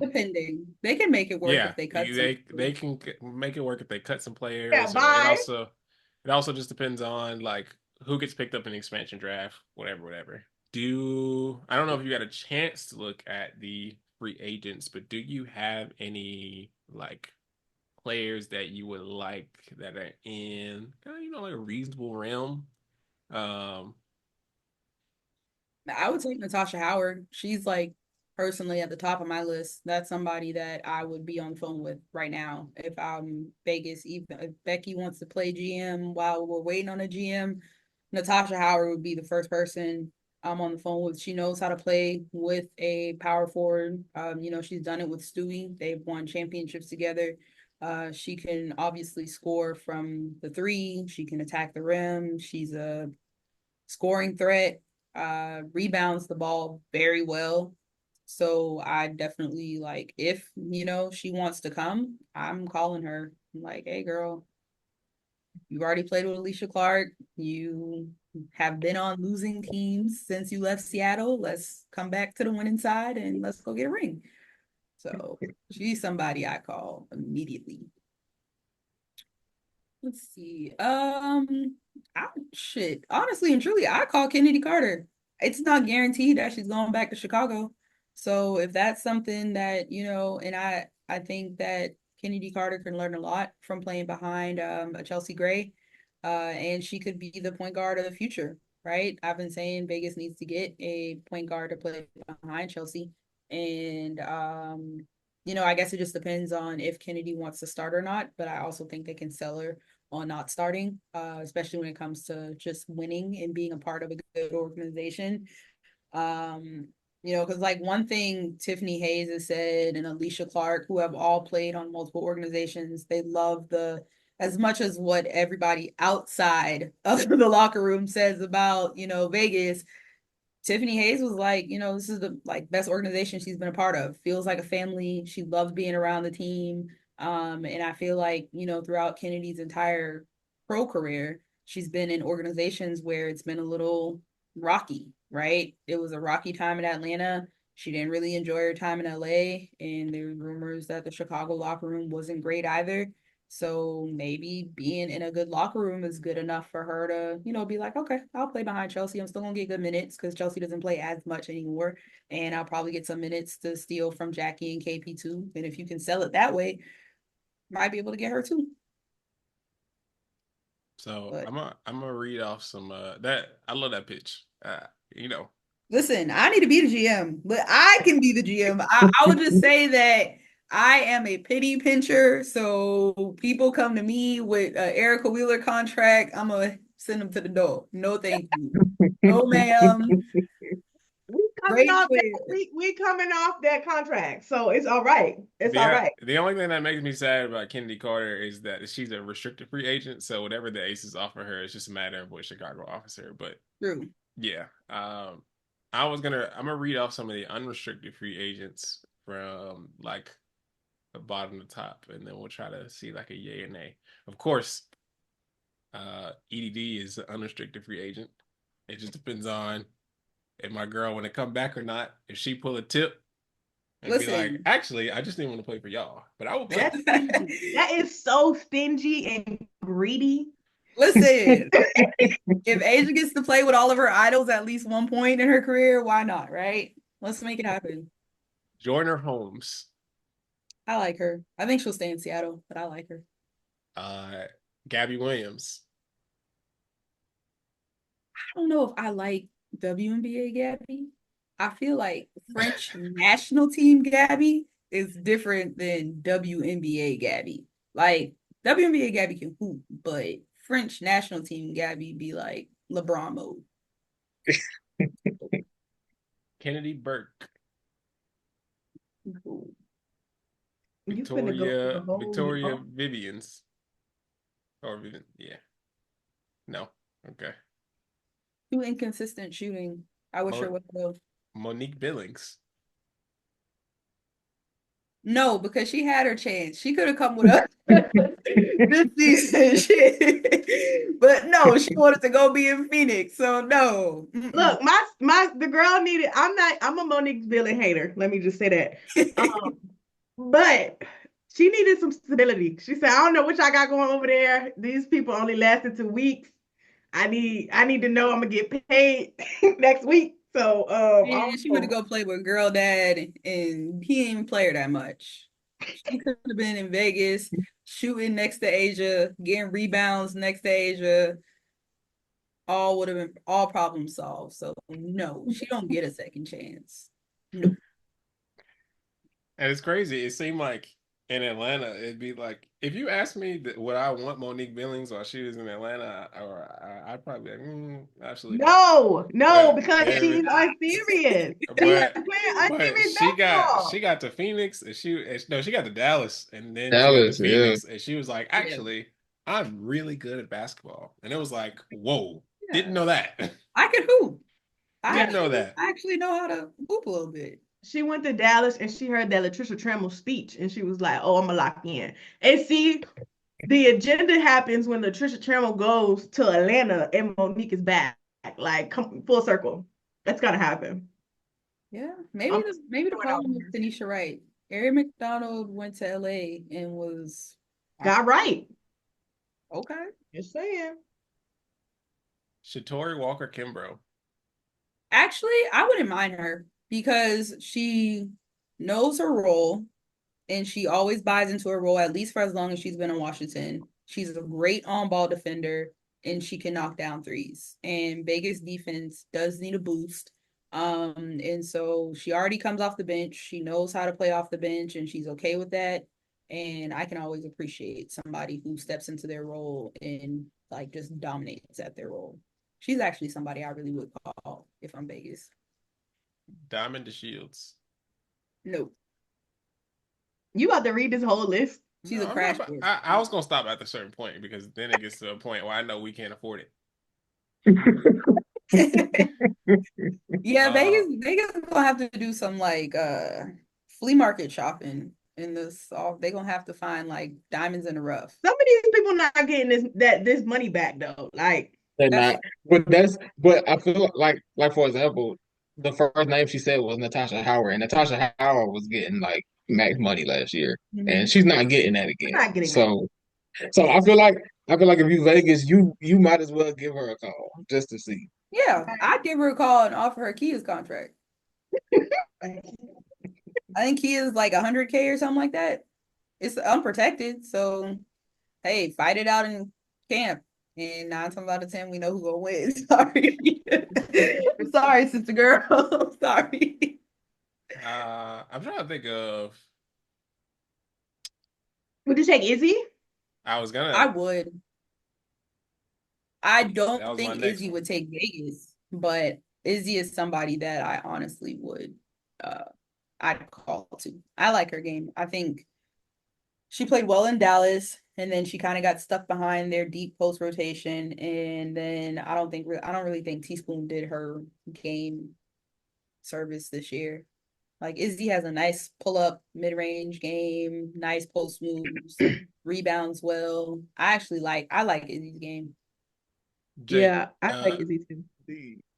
Depending, they can make it work yeah, if they cut some they people. can make it work if they cut some Yeah, players, or bye. it also just depends on like who gets picked up in the expansion draft, whatever, whatever. Do I don't know if you got a chance to look at the free agents, but do you have any like players that you would like that are in kind of like a reasonable realm? Um, I would take Natasha Howard. She's like personally at the top of my list. That's somebody that I would be on the phone with right now if I'm Vegas. Even if Becky wants to play GM while we're waiting on a GM, Natasha Howard would be the first person I'm on the phone with. She knows how to play with a power forward. She's done it with Stewie. They've won championships together. She can obviously score from the three. She can attack the rim. She's a scoring threat, rebounds the ball very well. So I definitely like if she wants to come, I'm calling her. I'm like, hey girl, you've already played with Alicia Clark. You have been on losing teams since you left Seattle. Let's come back to the winning side and let's go get a ring. So she's somebody I call immediately. Let's see. Shit. Honestly and truly, I call Chennedy Carter. It's not guaranteed that she's going back to Chicago. So if that's something that, and I think that Chennedy Carter can learn a lot from playing behind a Chelsea Gray. And she could be the point guard of the future, right? I've been saying Vegas needs to get a point guard to play behind Chelsea. And I guess it just depends on if Chennedy wants to start or not, but I also think they can sell her on not starting, especially when it comes to just winning and being a part of a good organization. Um, because like one thing Tiffany Hayes has said and Alicia Clark, who have all played on multiple organizations, they love as much as what everybody outside of the locker room says about, Vegas. Tiffany Hayes was like, this is the like best organization she's been a part of. Feels like a family. She loves being around the team. And I feel like, throughout Kennedy's entire pro career, she's been in organizations where it's been a little rocky, right? It was a rocky time in Atlanta. She didn't really enjoy her time in LA, and there were rumors that the Chicago locker room wasn't great either. So maybe being in a good locker room is good enough for her to, be like, okay, I'll play behind Chelsea. I'm still gonna get good minutes because Chelsea doesn't play as much anymore. And I'll probably get some minutes to steal from Jackie and KP too. And if you can sell it that way, might be able to get her too. so But I'm gonna read off some that I love that pitch. You know, listen, I need to be the GM, but I can be the GM. I would just say that I am a pity pincher. So people come to me with an Erica Wheeler contract, I'm gonna send them to the door. No, thank you. No, ma'am. We coming Great off that clear. we coming off that contract. So it's all right. It's all right. the only thing that makes me sad about Kennedy Carter is that she's a restricted free agent. So whatever the Aces offer her, it's just a matter of what Chicago offers her. But True. yeah, I'm gonna read off some of the unrestricted free agents from like the bottom to top, and then we'll try to see like a yay or nay. Of course, EDD is an unrestricted free agent. It just depends on if my girl want to come back or not. If she pull a tip and be like, Listen, actually, I just didn't want to play for y'all, but I will play. That's stingy. That is so stingy and greedy. listen. If Asia gets to play with all of her idols at least one point in her career, why not, right? Let's make it happen. Joyner Holmes, I like her. I think she'll stay in Seattle, but I like her. uh, Gabby Williams, I don't know if I like WNBA Gabby. I feel like French national team Gabby is different than WNBA Gabby. Like WNBA Gabby can hoop, but French national team Gabby be like LeBron mode. Kennedy Burke, Ooh. You finna go through the whole Victoria no. Vivians, or Vivian, yeah, no, okay, Too inconsistent shooting. I wish her Mo- would go. Monique Billings, No, because she had her chance. She could have come with us this season. But no, she wanted to go be in Phoenix. So no. Look, the girl needed. I'm a Monique Billen hater. Let me just say that. But she needed some stability. She said, I don't know what y'all got going over there. These people only lasted 2 weeks. I need to know I'm gonna get paid next week. So And she went to go play with girl dad, and he didn't even play her that much. She could have been in Vegas shooting next to Asia, getting rebounds next to Asia. All would have been all problems solved. So no, she don't get a second chance. No. And it's crazy. It seemed like in Atlanta, it'd be like if you asked me that, would I want Monique Billings while she was in Atlanta, or I'd probably be like, absolutely not. no, But because she's unserious. She has but playing but unserious she basketball. got to Phoenix and no, she got to Dallas and then she got to Dallas, yeah. Phoenix and she was like, Yeah. actually, I'm really good at basketball. And it was like, whoa, Yeah. didn't know that. I can hoop. Didn't know that. I actually know how to hoop a little bit. She went to Dallas and she heard that Latricia Trammell speech and she was like, oh, I'm gonna lock in. And see, the agenda happens when Latricia Trammell goes to Atlanta and Monique is back. Like come full circle. That's gonna happen. Yeah, I'm maybe the throwing out problem with Tanisha Wright. Ari McDonald went to LA and was got right. okay. Just saying. Shatori Walker Kimbrough. Actually, I wouldn't mind her because she knows her role and she always buys into her role, at least for as long as she's been in Washington. She's a great on-ball defender and she can knock down threes. And Vegas defense does need a boost. And so she already comes off the bench. She knows how to play off the bench and she's okay with that. And I can always appreciate somebody who steps into their role and like just dominates at their role. She's actually somebody I really would call if I'm Vegas. Diamond DeShields. Nope. You about to read this whole list? She's No, a crash course. I was gonna stop at a certain point because then it gets to a point where I know we can't afford it. Yeah, Vegas is gonna have to do some like flea market shopping in this. They're gonna have to find like diamonds in the rough. Some of these people not getting this money back though. Like They're not. But I feel like for example, the first name she said was Natasha Howard, and Natasha Howard was getting like max money last year, and she's not getting that again. not getting So I feel like if you Vegas, you might as well give her a call just to see. Yeah, I'd give her a call and offer her Kia's contract. I think Kia's like 100K or something like that. It's unprotected, so hey, fight it out in camp. And 9 times out of 10, we know who's gonna win. Sorry. I'm sorry, sister girl. Sorry. I'm trying to think of. Would you take Izzy? I was gonna. I would. I That don't was my think next Izzy one. would take Vegas, but Izzy is somebody that I honestly would I'd call to. I like her game. I think she played well in Dallas, and then she kind of got stuck behind their deep post rotation. And then I don't really think Teaspoon did her game service this year. Like Izzy has a nice pull up mid range game, nice post moves, rebounds well. I like Izzy's game. Jake. Yeah, I like Izzy too.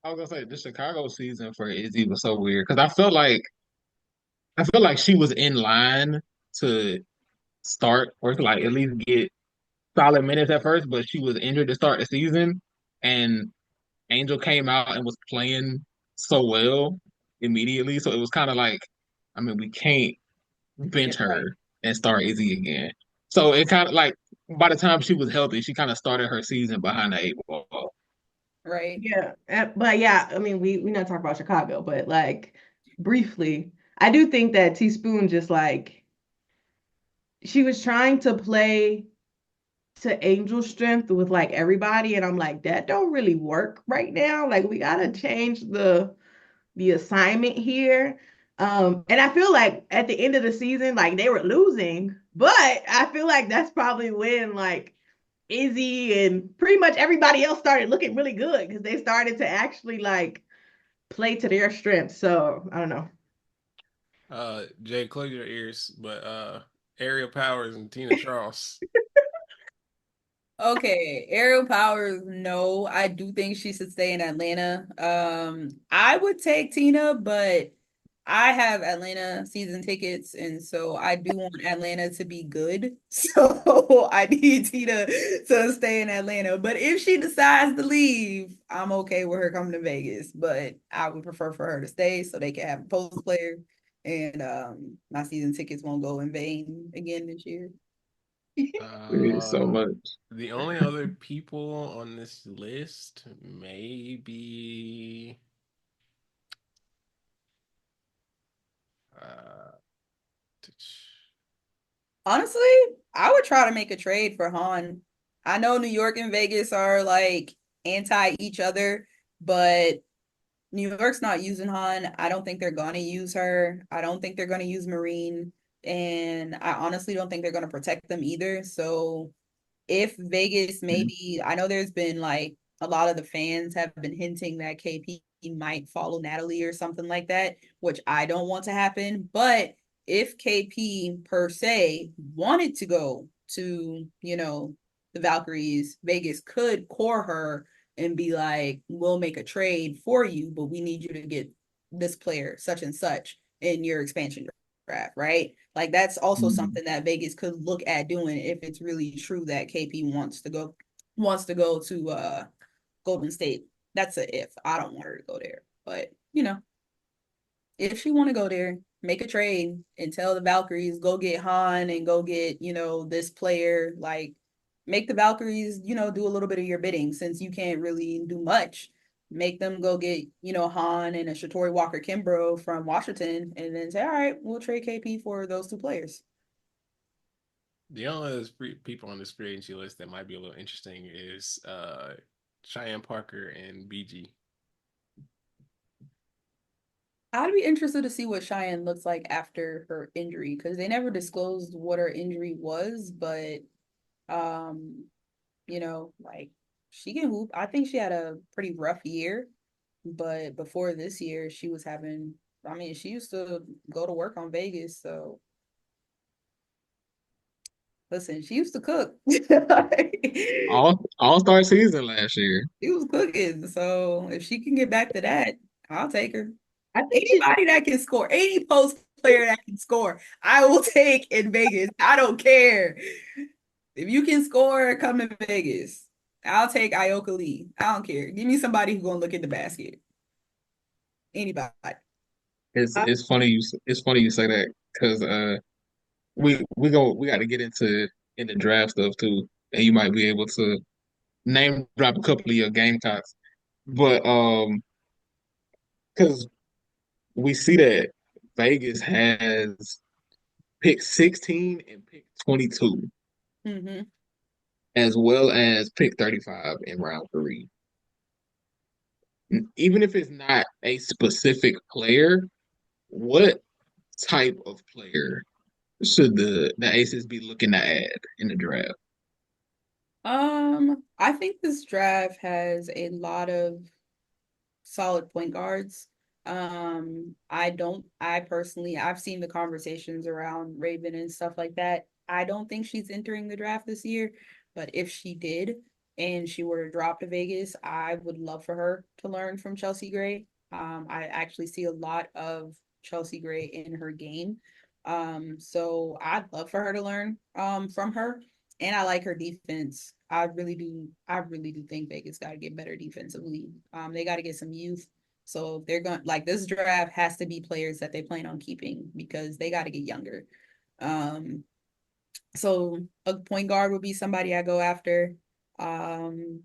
I was gonna say the Chicago season for Izzy was so weird because I feel like she was in line to start or to like at least get solid minutes at first, but she was injured to start the season, and Angel came out and was playing so well immediately. So it was kind of like, I mean, we can't bench Right. her and start Izzy again. So it kind of like by the time she was healthy, she kind of started her season behind the eight ball. Right. Yeah, but yeah, I mean, we not talking about Chicago, but like briefly, I do think that Teaspoon just like she was trying to play to Angel strength with like everybody, and I'm like, that don't really work right now. Like, we gotta change the assignment here. And I feel like at the end of the season, like they were losing, but I feel like that's probably when like Izzy and pretty much everybody else started looking really good because they started to actually like play to their strengths. So I don't know. Jay, close your ears, but Ariel Powers and Tina Charles. Okay, Ariel Powers, no, I do think she should stay in Atlanta. I would take Tina, but I have Atlanta season tickets, and so I do want Atlanta to be good. So I need Tina to stay in Atlanta. But if she decides to leave, I'm okay with her coming to Vegas. But I would prefer for her to stay so they can have a post player, and my season tickets won't go in vain again this year. So Uh, much. the only other people on this list maybe uh, Honestly, I would try to make a trade for Han. I know New York and Vegas are like anti each other, but New York's not using Han. I don't think they're gonna use her. I don't think they're gonna use Marine. And I honestly don't think they're gonna protect them either. So if Vegas maybe, I know there's been like a lot of the fans have been hinting that KP might follow Natalie or something like that, which I don't want to happen. But if KP per se wanted to go to, the Valkyries, Vegas could core her and be like, we'll make a trade for you, but we need you to get this player, such and such, in your expansion draft, right? Like that's also Mhm. something that Vegas could look at doing if it's really true that KP wants to go to Golden State. That's a if. I don't want her to go there. But, if she want to go there, make a trade and tell the Valkyries go get Han and go get, this player, like make the Valkyries, do a little bit of your bidding since you can't really do much. Make them go get, Han and a Shatori Walker Kimbrough from Washington and then say, all right, we'll trade KP for those two players. the only other people on this free agency list that might be a little interesting is Cheyenne Parker and BG. I'd be interested to see what Cheyenne looks like after her injury because they never disclosed what her injury was, but um, like she can hoop. I think she had a pretty rough year, but before this year, she was having. I mean, she used to go to work on Vegas, so listen, she used to cook. All-star season last year. She was cooking, so if she can get back to that, I'll take her. I think she Anybody that can score, any post player that can score, I will take in Vegas. I don't care. If you can score, come to Vegas. I'll take Ioka Lee. I don't care. Give me somebody who's gonna look at the basket. Anybody. It's funny you say that because we got to get into draft stuff too, and you might be able to name drop a couple of your Gamecocks, but because we see that Vegas has pick 16 and pick 22, Mm-hmm. as well as pick 35 in round three. Even if it's not a specific player, what type of player should the Aces be looking to add in the draft? I think this draft has a lot of solid point guards. I personally, I've seen the conversations around Raven and stuff like that. I don't think she's entering the draft this year, but if she did and she were to drop to Vegas, I would love for her to learn from Chelsea Gray. I actually see a lot of Chelsea Gray in her game. So I'd love for her to learn from her. And I like her defense. I really do. I really do think Vegas got to get better defensively. They got to get some youth. So if they're going like this draft has to be players that they plan on keeping because they got to get younger. Um, so a point guard would be somebody I go after. Um,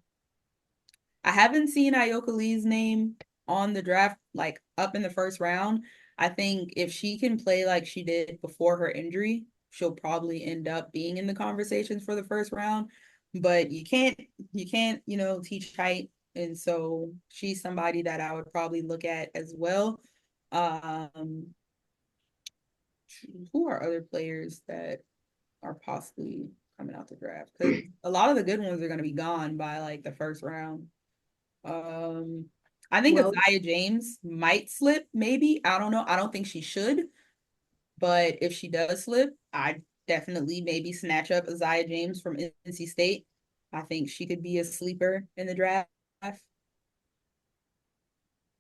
I haven't seen Ioka Lee's name on the draft, like up in the first round. I think if she can play like she did before her injury, she'll probably end up being in the conversations for the first round. But you can't, teach height. And so she's somebody that I would probably look at as well. Um, who are other players that are possibly coming out the draft? Because a lot of the good ones are going to be gone by like the first round. I think well, Isaiah James might slip, maybe. I don't know. I don't think she should. But if she does slip, I definitely maybe snatch up Isaiah James from NC State. I think she could be a sleeper in the draft.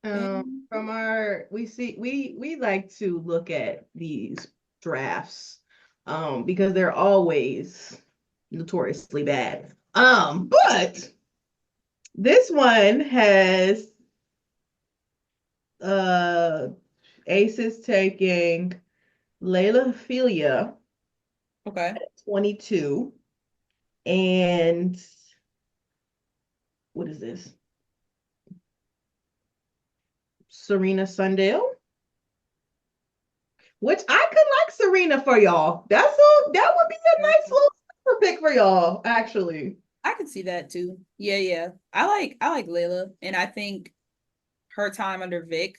And From our we like to look at these drafts because they're always notoriously bad. But this one has uh Aces taking Layla Philia okay. at 22 and what is this? Serena Sundell, which I could like Serena for y'all. That would be a nice little super pick for y'all, actually. I could see that too. Yeah, yeah. I like Layla, and I think her time under Vic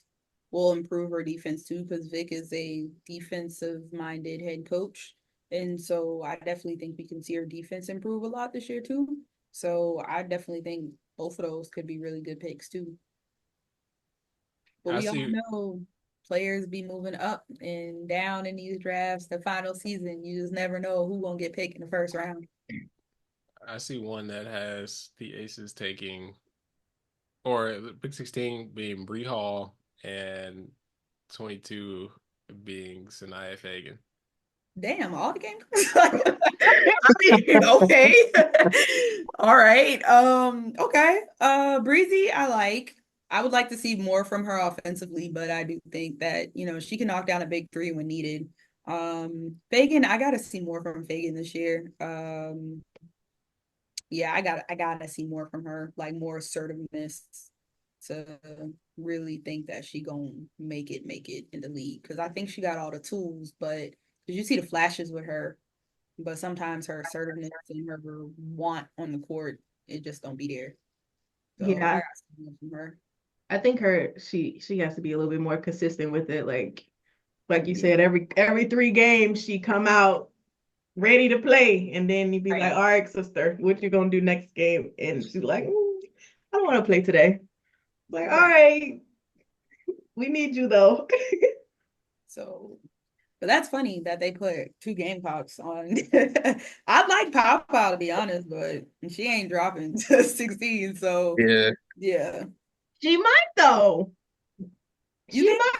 will improve her defense too, because Vic is a defensive-minded head coach. And so I definitely think we can see her defense improve a lot this year too. So I definitely think both of those could be really good picks too. But I we all see. know players be moving up and down in these drafts. The final season, you just never know who gonna get picked in the first round. I see one that has the Aces taking, or the Big 16 being Bree Hall and 22 being Sanaya Fagan. Damn, all the games. I mean, okay. All right. Okay. Breezy, I like. I would like to see more from her offensively, but I do think that, she can knock down a big three when needed. Fagan, I gotta see more from Fagan this year. Yeah, I gotta see more from her, like more assertiveness to really think that she gonna make it in the league. Because I think she got all the tools, but did you see the flashes with her? But sometimes her assertiveness and her want on the court, it just don't be there. So I Yeah, got something from her. I think she has to be a little bit more consistent with it. Like you Yeah. said, every 3 games she come out ready to play, and then you be like, Right. "All right, sister, what you gonna do next game?" And she's like, "I don't want to play today." Like, all Right. right, we need you though. So, but that's funny that they put two Gamecocks on. I like Pow Pow to be honest, but she ain't dropping to 16. So Yeah. yeah. She might though. You She think might.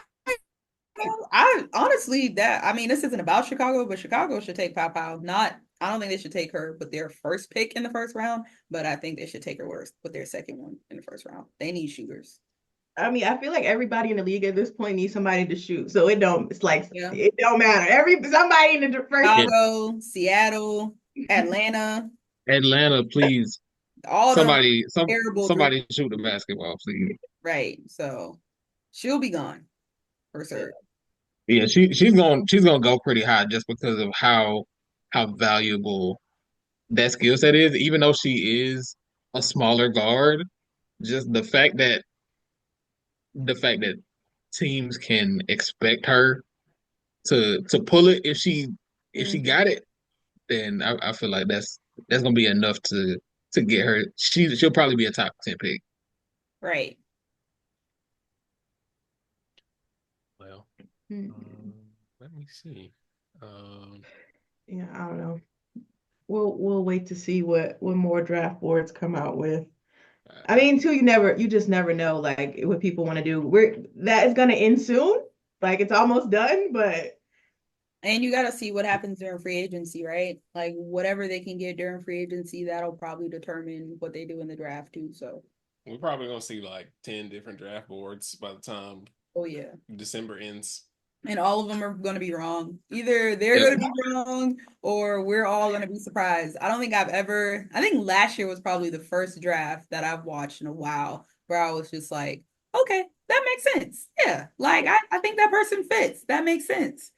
I honestly that I mean this isn't about Chicago, but Chicago should take Pow Pow. Not I don't think they should take her with their first pick in the first round, but I think they should take her worst with their second one in the first round. They need shooters. I mean, I feel like everybody in the league at this point needs somebody to shoot. So it don't. It's like Yeah. it don't matter. Somebody in the first. Yeah. Chicago, Seattle, Atlanta, Atlanta, please. all them terrible three. Somebody shoot the basketball, please. Right. So she'll be gone for Yeah. sure. Yeah, she's gonna go pretty high just because of how valuable that skill set is, even though she is a smaller guard, just the fact that teams can expect her to pull it if she Mhm. got it, then I feel like that's gonna be enough to get her. She'll probably be a top 10 pick. Right. Well, Mhm. um, let me see. Um, Yeah, I don't know. We'll wait to see what more draft boards come out with. I I, mean, too, you just never know like what people want to do. That is gonna end soon. Like it's almost done, but And you got to see what happens during free agency, right? Like whatever they can get during free agency, that'll probably determine what they do in the draft too. So, we're probably gonna see like 10 different draft boards by the time oh yeah. December ends. And all of them are going to be wrong. Either they're Yep. going to be wrong or we're all going to be surprised. I think last year was probably the first draft that I've watched in a while where I was just like, okay, that makes sense. Yeah. Like, I think that person fits. That makes sense.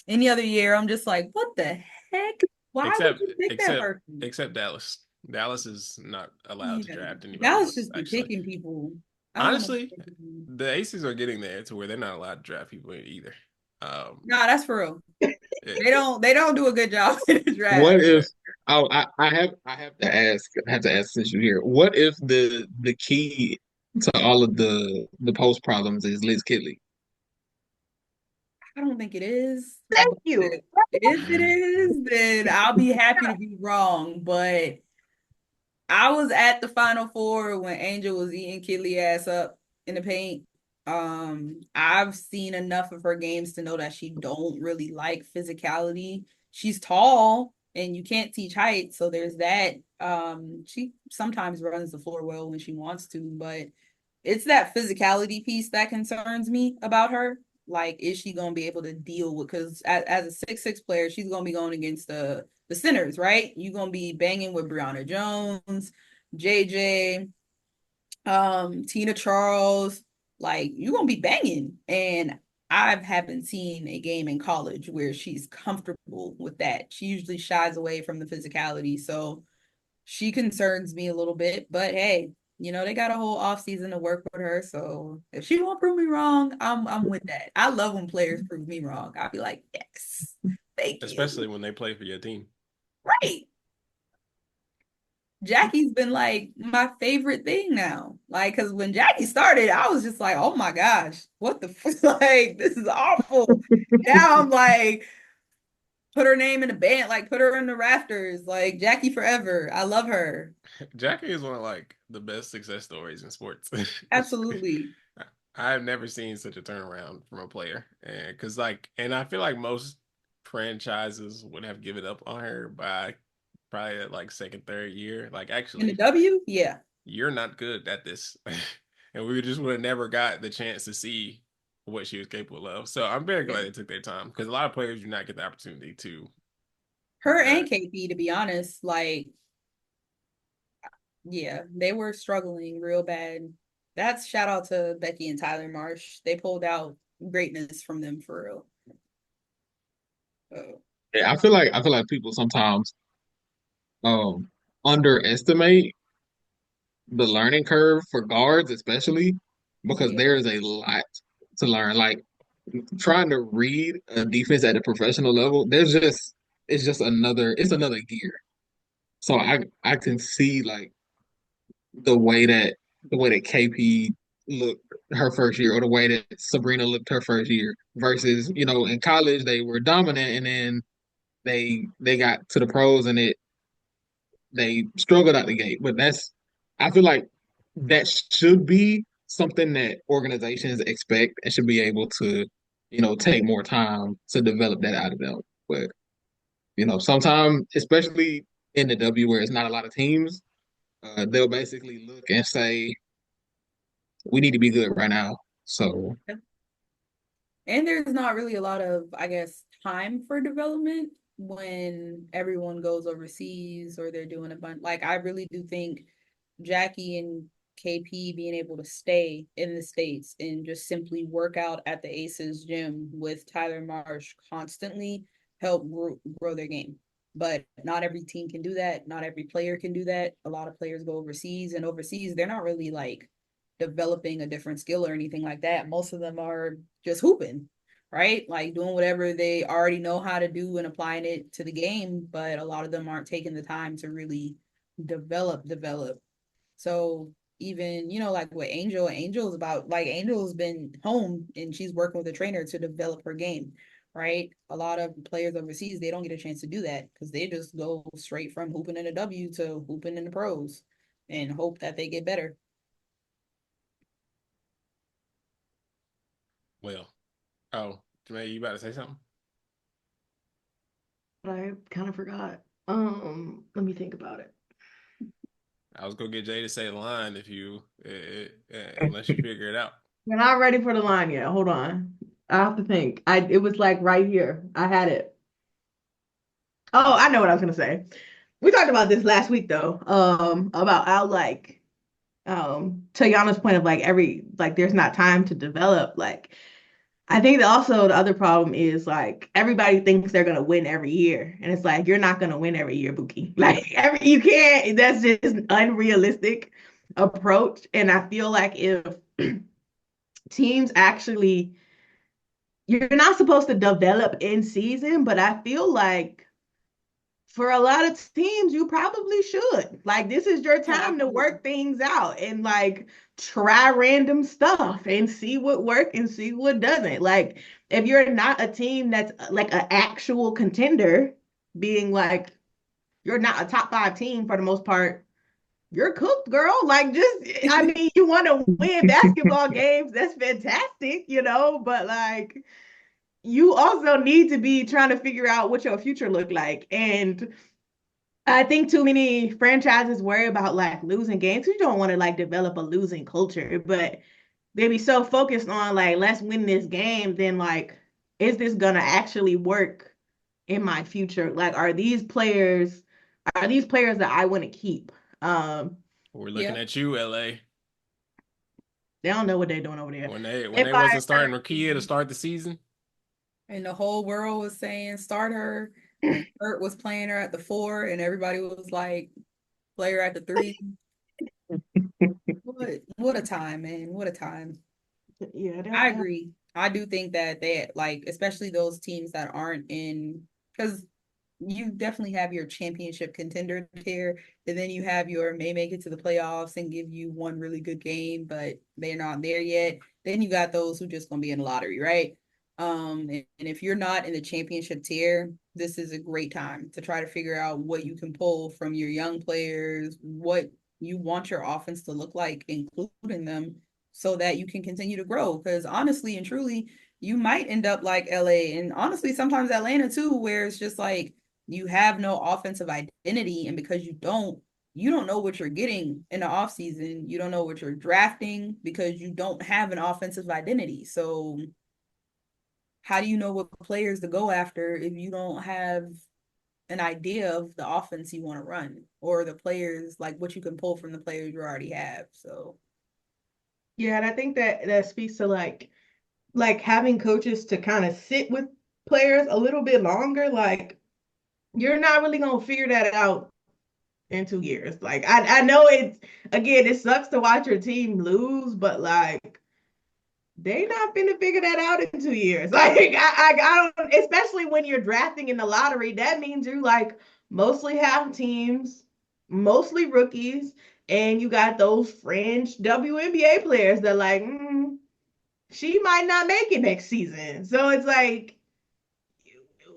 Any other year, I'm just like, what the heck? Why would Except you pick that except person? except Dallas. Dallas is not allowed to Yeah. draft anybody Dallas else, just be actually. picking people. I don't know. Honestly, the Aces are getting there to where they're not allowed to draft people either. Um, Nah, that's for real. it, They don't do a good job in the draft. What if oh I have to ask since you're here. What if the key to all of the post problems is Liz Kitley? I don't think it is. Thank But you. if it is, then I'll be happy to be wrong. But I was at the Final Four when Angel was eating Kitley ass up in the paint. I've seen enough of her games to know that she don't really like physicality. She's tall and you can't teach height, so there's that. She sometimes runs the floor well when she wants to, but it's that physicality piece that concerns me about her. Like, is she gonna be able to deal with? Because as a 6'6" player, she's gonna be going against the centers, right? You're gonna be banging with Brianna Jones, JJ, Tina Charles. Like, you're gonna be banging, and I haven't seen a game in college where she's comfortable with that. She usually shies away from the physicality, so she concerns me a little bit, but hey, they got a whole off season to work with her. So if she won't prove me wrong, I'm with that. I love when players prove me wrong. I'll be like, yes, thank especially you. when they play for your team. Right. Jackie's been like my favorite thing now. Like, because when Jackie started, I was just like, oh my gosh, what the like, this is awful. Now I'm like, put her name in the band, like put her in the rafters, like Jackie forever. I love her. Jackie is one of like the best success stories in sports. Absolutely. I've never seen such a turnaround from a player, and because and I feel like most franchises would have given up on her by probably at like second, third year. Like, In the actually, W, yeah. you're not good at this, and we just would have never got the chance to see what she was capable of. So I'm very Yeah. glad they took their time because a lot of players do not get the opportunity to Her and that. KP, to be honest, like, yeah, they were struggling real bad. That's shout out to Becky and Tyler Marsh. They pulled out greatness from them for real. Oh, Yeah, I feel like people sometimes um underestimate the learning curve for guards, especially because yeah. there is a lot to learn. Like trying to read a defense at a professional level, it's another gear. So I can see like the way that KP looked her first year, or the way that Sabrina looked her first year, versus in college they were dominant, and then they got to the pros and they struggled out the gate. But I feel like that should be something that organizations expect and should be able to take more time to develop that out of them. But sometimes, especially in the W where it's not a lot of teams, they'll basically look and say, we need to be good right now. So And there's not really a lot of, I guess, time for development when everyone goes overseas or they're doing a bunch. Like, I really do think Jackie and KP being able to stay in the States and just simply work out at the Aces gym with Tyler Marsh constantly help grow their game. But not every team can do that. Not every player can do that. A lot of players go overseas, and overseas, they're not really like developing a different skill or anything like that. Most of them are just hooping, right? Like doing whatever they already know how to do and applying it to the game. But a lot of them aren't taking the time to really develop. So even, like with Angel's about like Angel's been home and she's working with a trainer to develop her game, right? A lot of players overseas, they don't get a chance to do that because they just go straight from hooping in the W to hooping in the pros and hope that they get better. Well, oh, Janae, you about to say something? But I kind of forgot. Let me think about it. I was gonna get Jay to say the line if unless you figure it out. We're not ready for the line yet. Hold on. I have to think. It was like right here. I had it. Oh, I know what I was gonna say. We talked about this last week though. About how like to Yana's point of like there's not time to develop. Like I think that also the other problem is like everybody thinks they're gonna win every year. And it's like you're not gonna win every year, Buki. Like you can't, that's just an unrealistic approach. And I feel like if teams actually you're not supposed to develop in season, but I feel like for a lot of teams, you probably should. Like, this is your Oh, time to absolutely. work things out and like try random stuff and see what works and see what doesn't. Like, if you're not a team that's like an actual contender, being like you're not a top five team for the most part, you're cooked, girl. Like, just, I mean, you want to win basketball games, that's fantastic, but like, you also need to be trying to figure out what your future look like. And I think too many franchises worry about like losing games. You don't want to like develop a losing culture, but they be so focused on like, let's win this game, then like, is this gonna actually work in my future? Like, are these players that I want to keep? We're looking Yeah. at you, LA. They don't know what they're doing over there. When If they I wasn't starting Rakia to start the season. And the whole world was saying start her, and Kurt was playing her at the 4, and everybody was like, play her at the 3. What a time, man. What a time. yeah, I agree. I do think that they like, especially those teams that aren't in, because you definitely have your championship contender tier, and then you have your may make it to the playoffs and give you one really good game, but they're not there yet. Then you got those who just gonna be in the lottery, right? And if you're not in the championship tier, this is a great time to try to figure out what you can pull from your young players, what you want your offense to look like, including them, so that you can continue to grow. Because honestly and truly, you might end up like LA, and honestly, sometimes Atlanta too, where it's just like you have no offensive identity, and because you don't know what you're getting in the offseason. You don't know what you're drafting because you don't have an offensive identity. So how do you know what players to go after if you don't have an idea of the offense you want to run, or the players, like what you can pull from the players you already have? So Yeah, and I think that speaks to like having coaches to kind of sit with players a little bit longer. Like, you're not really gonna figure that out in 2 years. Like, I know it sucks to watch your team lose, but like, they not finna figure that out in 2 years. Like, I don't, especially when you're drafting in the lottery, that means you like mostly have teams, mostly rookies, and you got those fringe WNBA players that like, she might not make it next season. So it's like,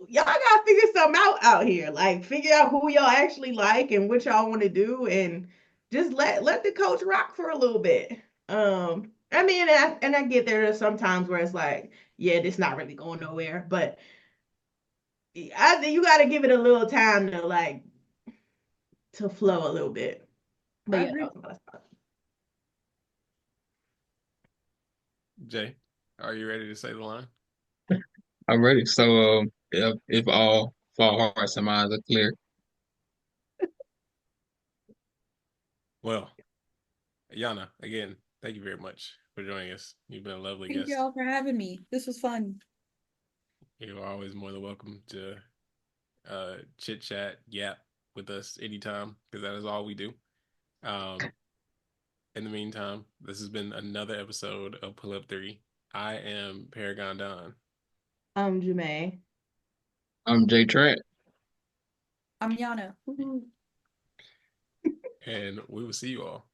y'all gotta figure something out here. Like, figure out who y'all actually like and what y'all want to do, and just let the coach rock for a little bit. I mean, and I get there sometimes where it's like, yeah, this not really going nowhere, but I think you got to give it a little time to like to flow a little bit. But I yeah, agree. that was my spot. Jay, are you ready to say the line? I'm ready. So, if all hearts and minds are clear, Well, Yana, again, thank you very much for joining us. You've been a lovely Thank guest. y'all for having me. This was fun. You're always more than welcome to chit chat, yap with us anytime, because that is all we do. Um, in the meantime, this has been another episode of Pull Up 3. I am Paragon Don, Jamae. I'm Jay Trent. I'm Yana. and we will see you all